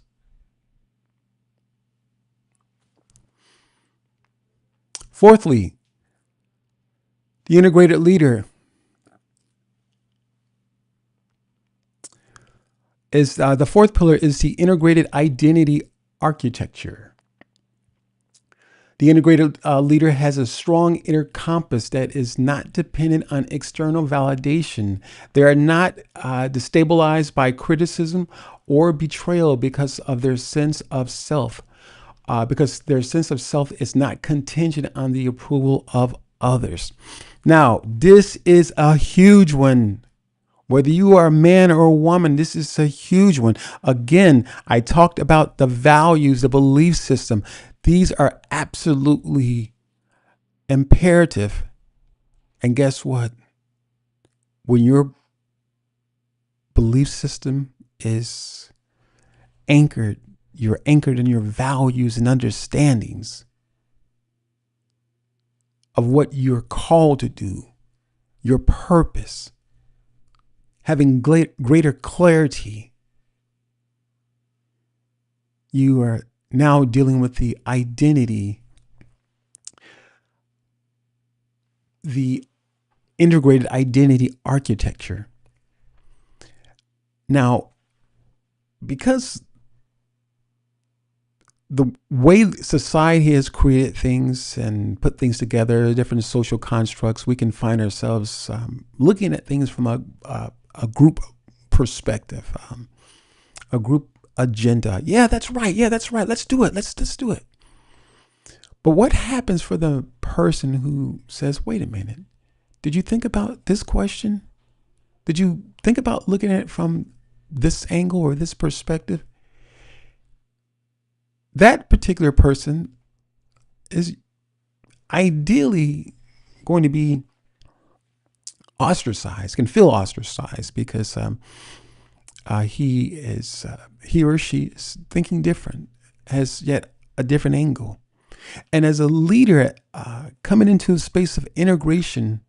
Fourthly, the integrated leader is the fourth pillar is the integrated identity architecture. The integrated leader has a strong inner compass that is not dependent on external validation. They are not destabilized by criticism or betrayal because of their sense of self, because their sense of self is not contingent on the approval of others. Now, this is a huge one. Whether you are a man or a woman, this is a huge one. Again, I talked about the values, the belief system. These are absolutely imperative. And guess what? When your belief system is anchored, you're anchored in your values and understandings of what you're called to do, your purpose, having greater clarity, you are now dealing with the identity, the integrated identity architecture. Now, because the way society has created things and put things together, different social constructs, we can find ourselves looking at things from a group perspective, a group agenda. Yeah, that's right. Yeah, that's right. Let's do it. Let's do it. But what happens for the person who says, wait a minute, did you think about this question? Did you think about looking at it from this angle or this perspective? That particular person is ideally going to be ostracized, can feel ostracized because he or she is thinking different, has yet a different angle. And as a leader, coming into a space of integration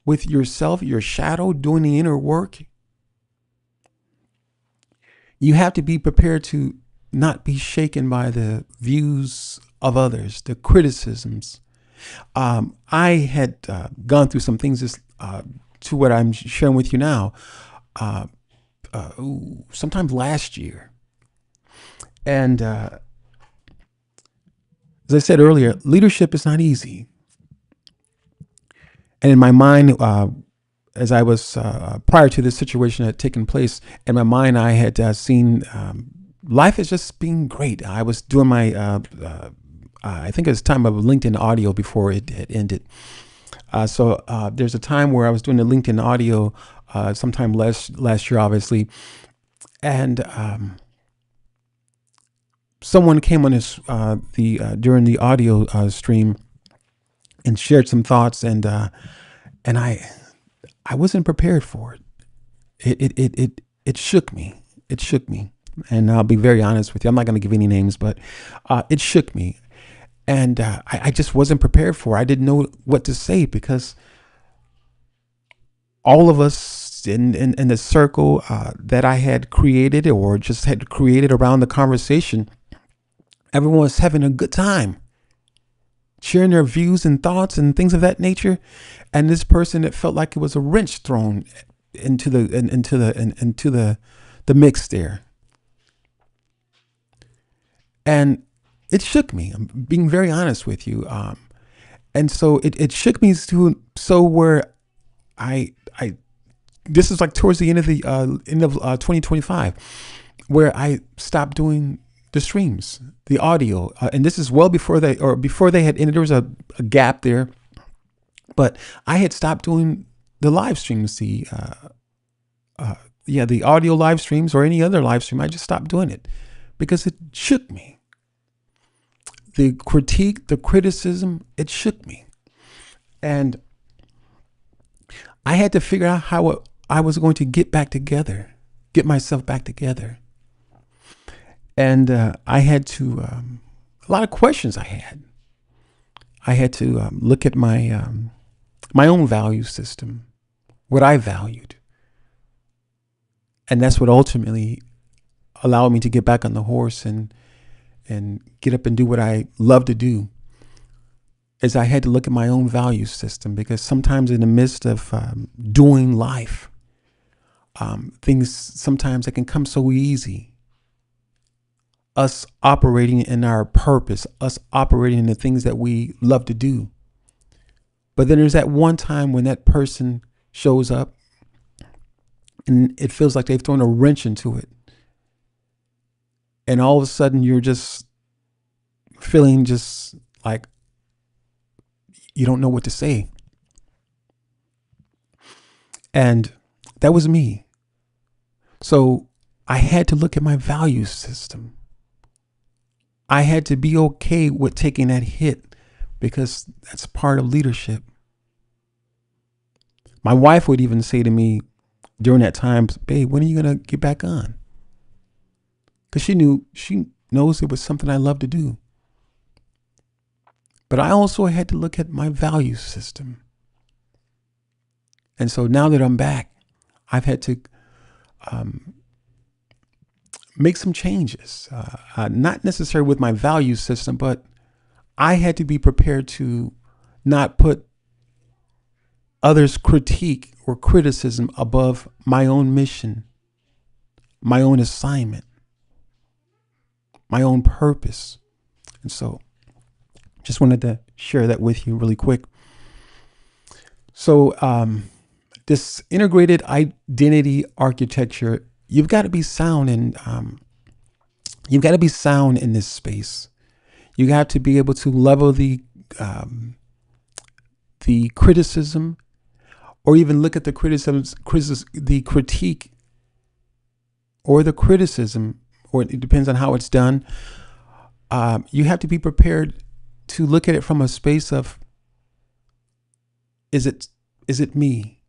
with yourself, your shadow, doing the inner work, you have to be prepared to not be shaken by the views of others, the criticisms. I had gone through some things to what I'm sharing with you now, sometime last year. And as I said earlier, leadership is not easy. And in my mind, as I was prior to this situation that had taken place, in my mind, I had seen life as just being great. I was doing my, I think it was time of LinkedIn audio before it had ended. So there's a time where I was doing the LinkedIn audio sometime last year, obviously, and someone came on this during the audio stream and shared some thoughts, and I wasn't prepared for it. It shook me. It shook me, and I'll be very honest with you. I'm not going to give any names, but it shook me, and I just wasn't prepared for it. I didn't know what to say because all of us in the circle that I had created or just had created around the conversation, everyone was having a good time, sharing their views and thoughts and things of that nature. And this person, it felt like it was a wrench thrown into the mix there. And it shook me. I'm being very honest with you. And so it shook me so where I this is like towards the end of 2025, where I stopped doing the streams, the audio, and this is well before they had ended. There was a gap there, but I had stopped doing the live streams, the audio live streams or any other live stream. I just stopped doing it because it shook me. The critique, the criticism, it shook me, and I had to figure out how I was going to get myself back together. And I had to, a lot of questions I had. I had to look at my own value system, what I valued. And that's what ultimately allowed me to get back on the horse and get up and do what I love to do. Is I had to look at my own value system, because sometimes in the midst of doing life, things sometimes it can come so easy. Us operating in our purpose, us operating in the things that we love to do. But then there's that one time when that person shows up and it feels like they've thrown a wrench into it. And all of a sudden you're just feeling just like you don't know what to say. And that was me. So I had to look at my value system. I had to be okay with taking that hit, because that's part of leadership. My wife would even say to me during that time, babe, when are you going to get back on? Because she knows it was something I love to do. But I also had to look at my value system And so now that I'm back, I've had to make some changes, not necessarily with my value system, but I had to be prepared to not put others' critique or criticism above my own mission, my own assignment, my own purpose. And so just wanted to share that with you really quick. So this integrated identity architecture, you've got to be sound in this space. You have to be able to level the criticism, or even look at the the critique or the criticism, or it depends on how it's done. You have to be prepared to look at it from a space of, is it me?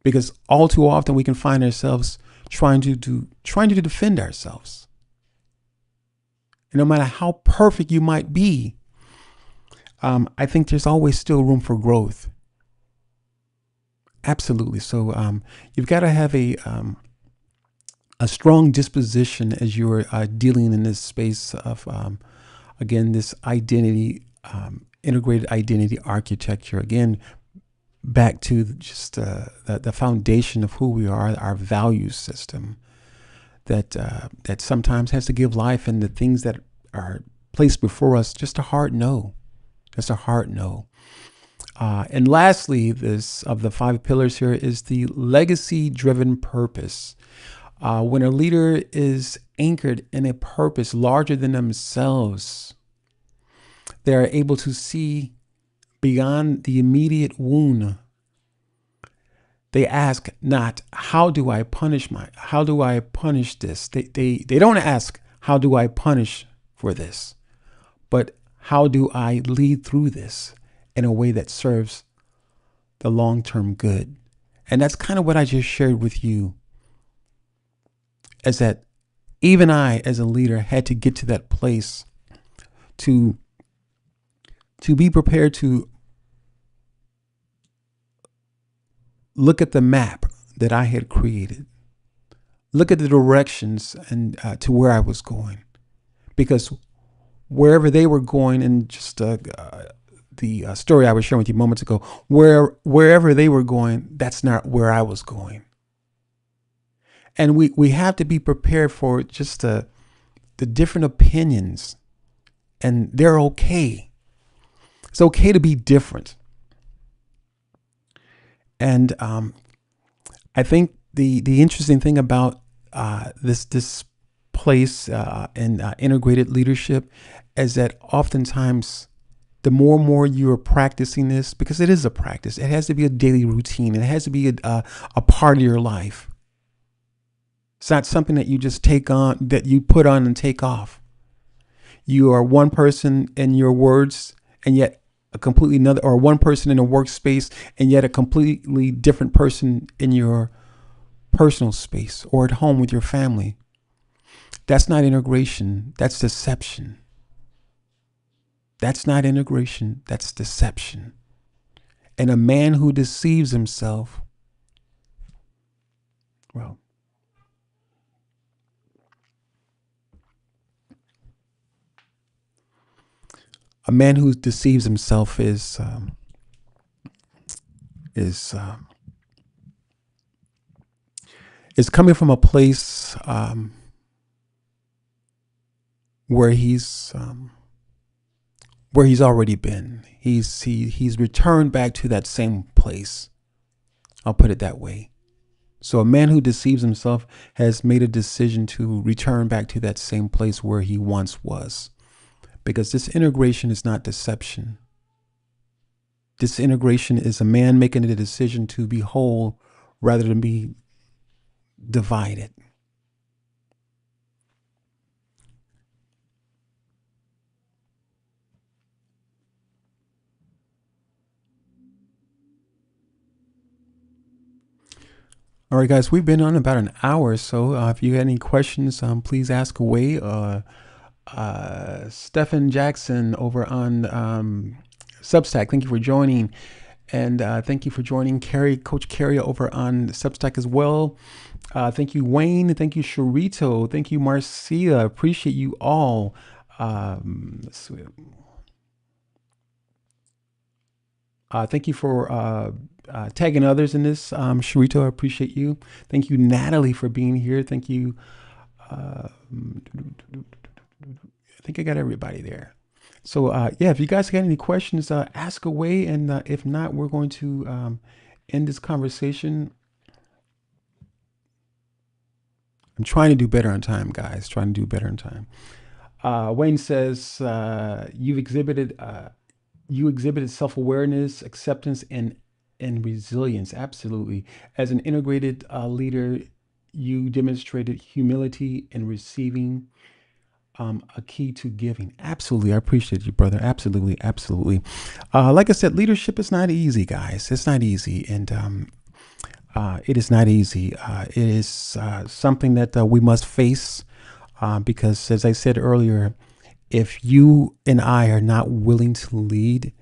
Because all too often we can find ourselves trying to defend ourselves. And no matter how perfect you might be, I think there's always still room for growth. Absolutely. So you've got to have a strong disposition as you're dealing in this space of, again, this identity, integrated identity architecture. Again, back to just the foundation of who we are, our value system that sometimes has to give life, and the things that are placed before us, just a hard no. Just a hard no. And lastly, this of the 5 pillars here is the legacy-driven purpose. When a leader is anchored in a purpose larger than themselves, they are able to see beyond the immediate wound. They ask not, how do I punish this? They don't ask, how do I punish for this? But how do I lead through this in a way that serves the long-term good? And that's kind of what I just shared with you, is that even I, as a leader, had to get to that place to be prepared to look at the map that I had created, look at the directions and to where I was going, because wherever they were going, and just the story I was sharing with you moments ago, wherever they were going, that's not where I was going. And we have to be prepared for just the different opinions, and they're okay. It's okay to be different. And I think the interesting thing about this place in integrated leadership is that oftentimes the more and more you are practicing this, because it is a practice, it has to be a daily routine. It has to be a part of your life. It's not something that you just take on, that you put on and take off. You are one person in your words, and yet a completely another, or one person in a workspace, and yet a completely different person in your personal space or at home with your family. That's not integration. That's deception. That's not integration. That's deception. And a man who deceives himself, well, a man who deceives himself is coming from a place where he's already been. He's returned back to that same place. I'll put it that way. So a man who deceives himself has made a decision to return back to that same place where he once was. Because this integration is not deception. This integration is a man making a decision to be whole rather than be divided. All right, guys, we've been on about an hour, so if you had any questions, please ask away. Stephen Jackson over on Substack, thank you for joining. And thank you for joining Coach Carrie over on Substack as well. Thank you, Wayne. Thank you, Sharito. Thank you, Marcia. Appreciate you all. Let's see. Thank you for tagging others in this. Sharito, I appreciate you. Thank you, Natalie, for being here. Thank you. I think I got everybody there. So yeah, if you guys got any questions, ask away. And if not, we're going to end this conversation. I'm trying to do better on time, guys. Trying to do better on time. Wayne says you exhibited self-awareness, acceptance, and resilience. Absolutely. As an integrated leader, you demonstrated humility in receiving, a key to giving. Absolutely. I appreciate you, brother. Absolutely. Absolutely. Like I said, leadership is not easy, guys. It's not easy. And it is not easy. It is something that we must face because, as I said earlier, if you and I are not willing to lead,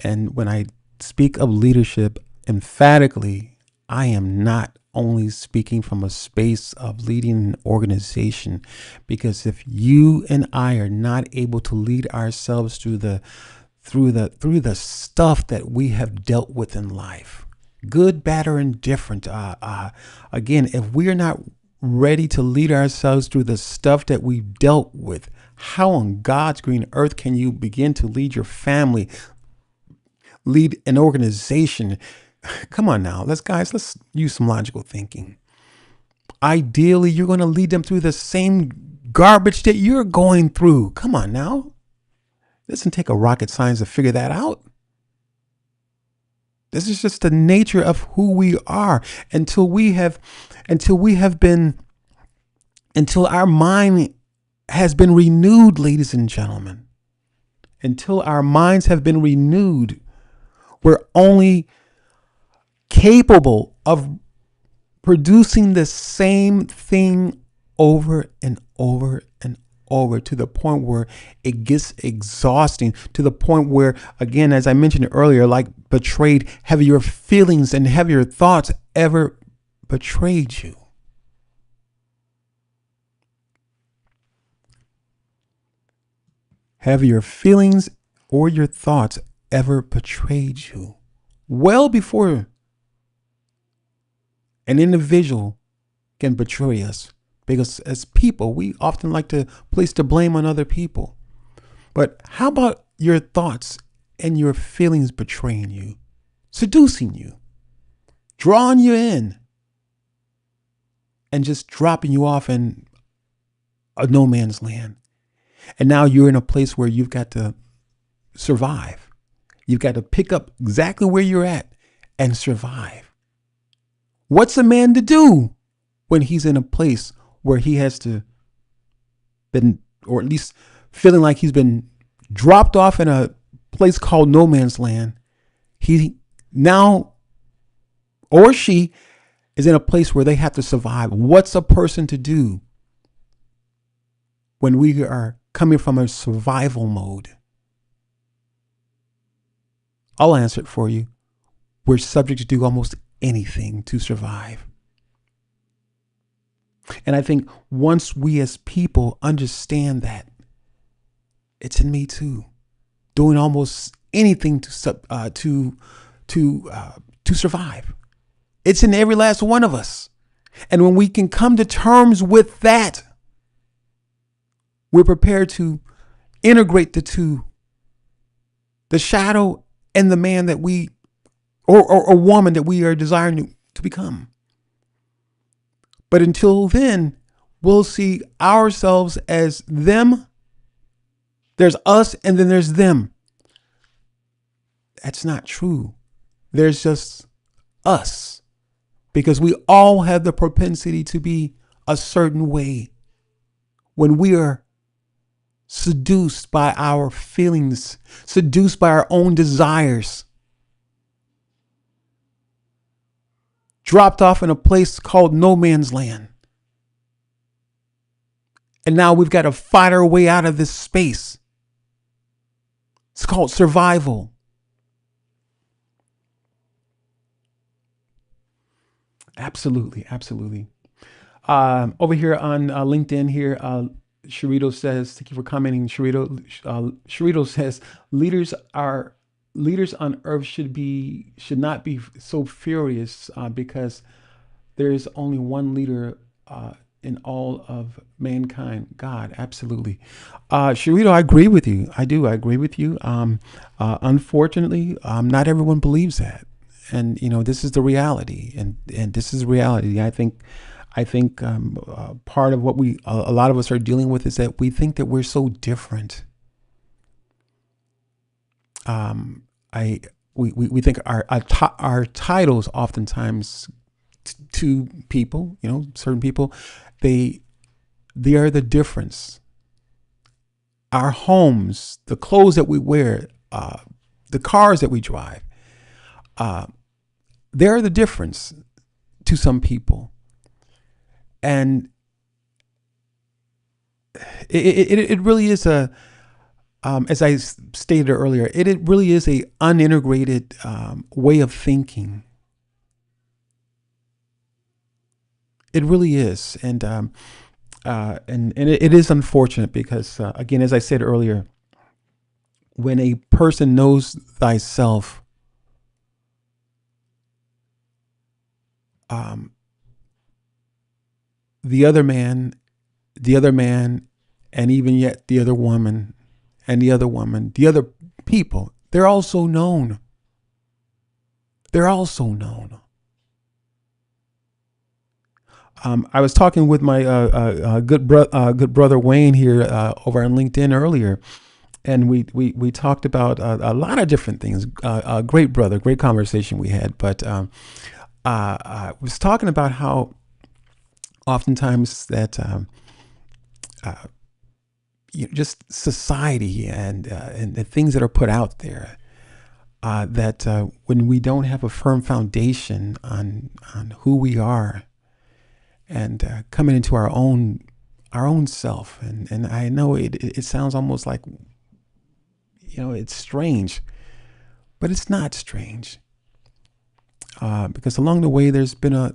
and when I speak of leadership, emphatically, I am not only speaking from a space of leading an organization, because if you and I are not able to lead ourselves through the stuff that we have dealt with in life, good, bad, or indifferent, again, if we are not ready to lead ourselves through the stuff that we've dealt with, how on God's green earth can you begin to lead your family, lead an organization? Come on now, let's use some logical thinking. Ideally, you're going to lead them through the same garbage that you're going through. Come on now. It doesn't take a rocket science to figure that out. This is just the nature of who we are until our mind has been renewed, ladies and gentlemen. Until our minds have been renewed, we're only capable of producing the same thing over and over and over, to the point where it gets exhausting, to the point where, again, as I mentioned earlier, like betrayed, have your feelings and have your thoughts ever betrayed you? Have your feelings or your thoughts ever betrayed you? Well before an individual can betray us, because as people, we often like to place the blame on other people. But how about your thoughts and your feelings betraying you, seducing you, drawing you in, and just dropping you off in a no man's land? And now you're in a place where you've got to survive. You've got to pick up exactly where you're at and survive. What's a man to do when he's in a place where he has to been, or at least feeling like he's been dropped off in a place called no man's land? He now, or she, is in a place where they have to survive. What's a person to do when we are coming from a survival mode? I'll answer it for you. We're subject to do almost anything to survive. And I think once we as people understand that, it's in me too, doing almost anything to survive. It's in every last one of us. And when we can come to terms with that, we're prepared to integrate the two, the shadow and the man that we, or woman that we are desiring to become. But until then, we'll see ourselves as them. There's us and then there's them. That's not true. There's just us, because we all have the propensity to be a certain way when we are seduced by our feelings, seduced by our own desires, dropped off in a place called no man's land. And now we've got to fight our way out of this space. It's called survival. Absolutely, absolutely. Over here on LinkedIn, here, Sharito says, "Thank you for commenting." Sharito says, "Leaders on Earth should not be so furious because there is only one leader in all of mankind, God." Absolutely, Sharito, I agree with you. I do. I agree with you. Unfortunately, not everyone believes that, and this is the reality, and this is reality. I think part of what a lot of us are dealing with is that we think that we're so different. Um, I we think our titles oftentimes to people, certain people, they they are the difference. Our homes, the clothes that we wear, the cars that we drive, uh, they're the difference to some people, and it really is a as I stated earlier, it really is a unintegrated way of thinking. It really is, and it is unfortunate because again, as I said earlier, when a person knows thyself, um, the other man, the other man, and even yet the other woman, and the other woman, the other people, they're also known. They're also known. I was talking with my good brother Wayne here over on LinkedIn earlier, and we talked about a lot of different things. Great brother, great conversation we had. But I was talking about how oftentimes that just society and the things that are put out there. That when we don't have a firm foundation on who we are and coming into our own self, and I know it sounds almost like it's strange, but it's not strange because along the way there's been a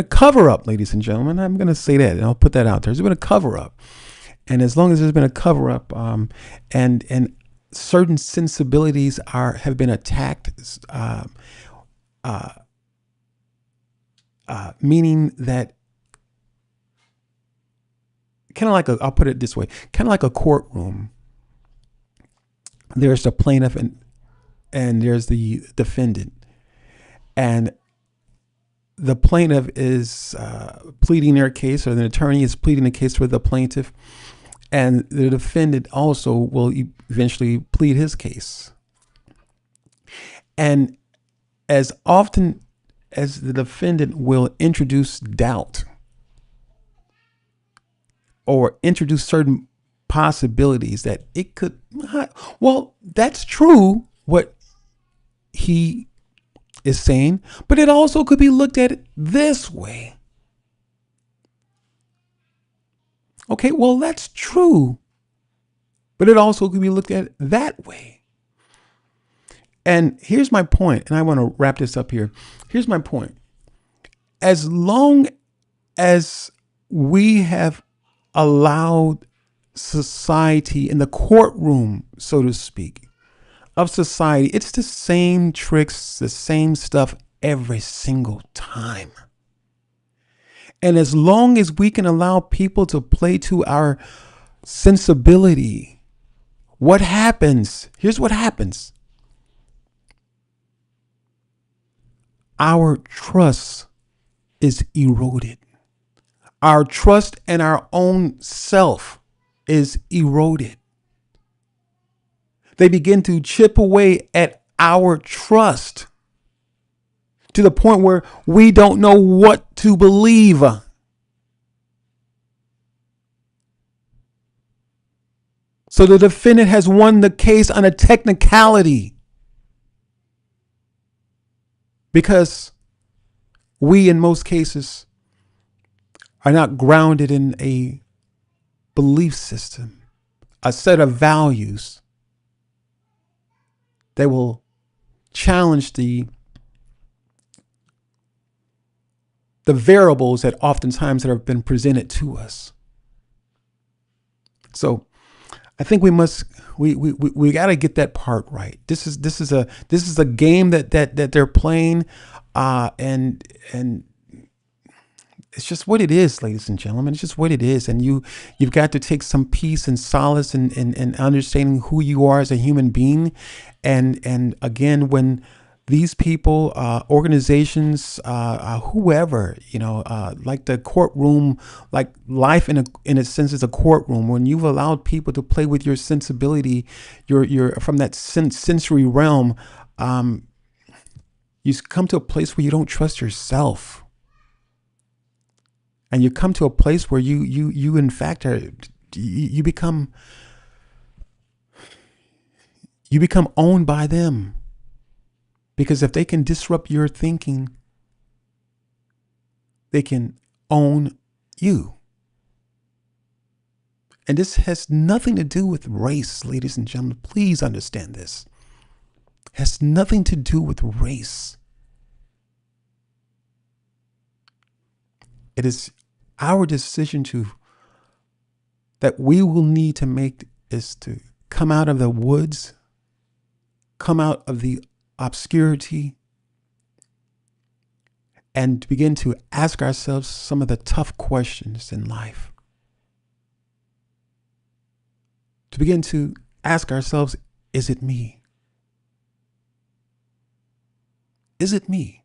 cover up, ladies and gentlemen. I'm going to say that, and I'll put that out there. There's been a cover up, and as long as there's been a cover up, and certain sensibilities have been attacked, uh, meaning that kind of like I'll put it this way, kind of like a courtroom. There's the plaintiff and there's the defendant, and the plaintiff is pleading their case, or the attorney is pleading the case for the plaintiff, and the defendant also will eventually plead his case. And as often as the defendant will introduce doubt or introduce certain possibilities that it could, well, that's true what he is saying, but it also could be looked at this way. Okay, well, that's true, but it also could be looked at that way. And here's my point, and I want to wrap this up here. Here's my point. As long as we have allowed society in the courtroom, so to speak, of society, it's the same tricks, the same stuff every single time. And as long as we can allow people to play to our sensibility, what happens? Here's what happens. Our trust is eroded. Our trust in our own self is eroded. They begin to chip away at our trust to the point where we don't know what to believe. So the defendant has won the case on a technicality because we, in most cases, are not grounded in a belief system, a set of values that will challenge the the variables that oftentimes that have been presented to us. So I think we got to get that part right. This is a game that they're playing, and it's just what it is, ladies and gentlemen. It's just what it is, and you've got to take some peace and solace in understanding who you are as a human being, and again, when these people, organizations, whoever, like the courtroom, like life in a sense is a courtroom. When you've allowed people to play with your sensibility, your from that sensory realm, you come to a place where you don't trust yourself. And you come to a place where you in fact you become owned by them, because if they can disrupt your thinking, they can own you. And this has nothing to do with race, ladies and gentlemen. Please understand this. It has nothing to do with race. It is our decision that we will need to make is to come out of the woods, come out of the obscurity, and to begin to ask ourselves some of the tough questions in life. To begin to ask ourselves, is it me? Is it me?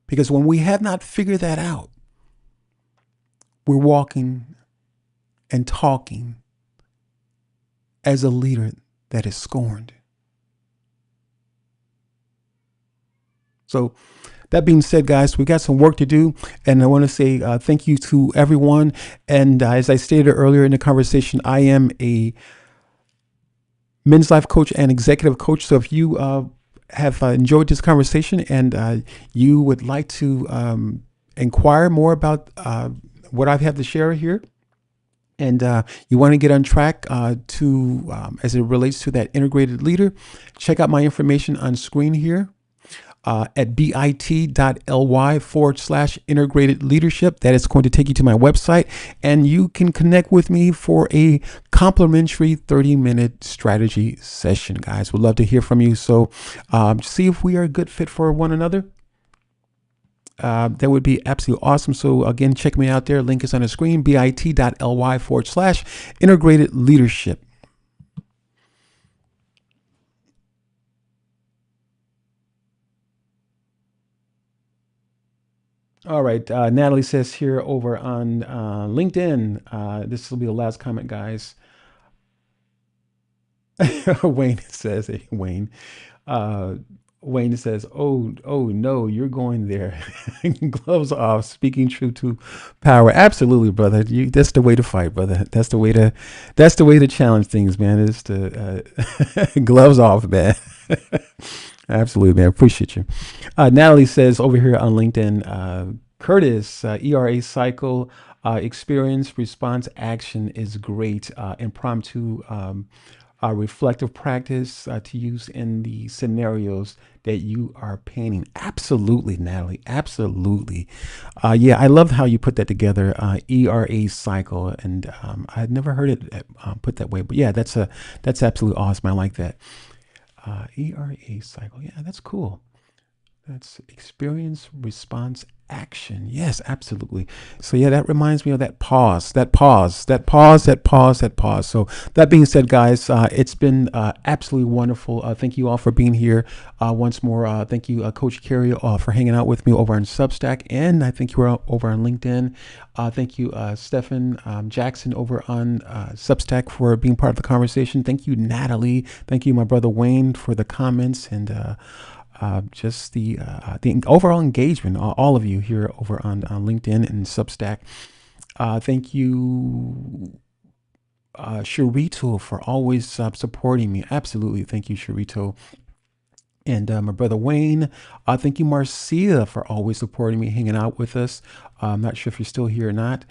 Because when we have not figured that out, we're walking and talking as a leader that is scorned. So that being said, guys, we got some work to do, and I want to say thank you to everyone. And as I stated earlier in the conversation, I am a men's life coach and executive coach. So if you have enjoyed this conversation and you would like to inquire more about what I have to share here, and you want to get on track as it relates to that integrated leader, check out my information on screen here. At bit.ly/integrated leadership. That is going to take you to my website, and you can connect with me for a complimentary 30-minute strategy session, guys. We'd love to hear from you. So see if we are a good fit for one another. That would be absolutely awesome. So again, check me out there. Link is on the screen, bit.ly/integrated leadership. All right. Natalie says here over on LinkedIn, this will be the last comment, guys. Wayne says, hey, uh, Wayne says, oh no, you're going there. Gloves off, speaking truth to power. Absolutely, brother. That's the way to fight, brother. That's the way to challenge things, man, is to gloves off, man. Absolutely, man. Appreciate you. Natalie says over here on LinkedIn, Curtis, ERA cycle, experience, response, action is great. Impromptu, reflective practice to use in the scenarios that you are painting. Absolutely, Natalie. Absolutely. Yeah, I love how you put that together. ERA cycle, and I had never heard it put that way. But yeah, that's absolutely awesome. I like that. ERA cycle. Yeah, that's cool. That's experience, response, action. Yes, absolutely. So yeah, that reminds me of that pause, that pause, that pause, that pause, that pause. So that being said, guys, it's been absolutely wonderful. Thank you all for being here once more. Thank you, Coach Carey, for hanging out with me over on Substack, and I think you were over on LinkedIn. Thank you, Stephen Jackson over on Substack for being part of the conversation. Thank you, Natalie. Thank you, my brother Wayne, for the comments and just the overall engagement, all of you here over on LinkedIn and Substack. Thank you, Sharito, for always supporting me. Absolutely. Thank you, Sharito. And my brother Wayne, thank you, Marcia, for always supporting me, hanging out with us. I'm not sure if you're still here or not.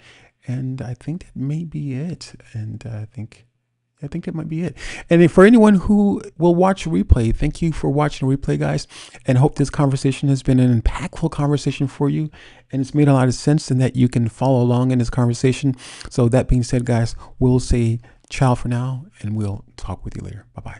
And I think that may be it. And I think, I think that might be it. And then for anyone who will watch a replay, thank you for watching the replay, guys. And hope this conversation has been an impactful conversation for you. And it's made a lot of sense and that you can follow along in this conversation. So that being said, guys, we'll say ciao for now and we'll talk with you later. Bye-bye.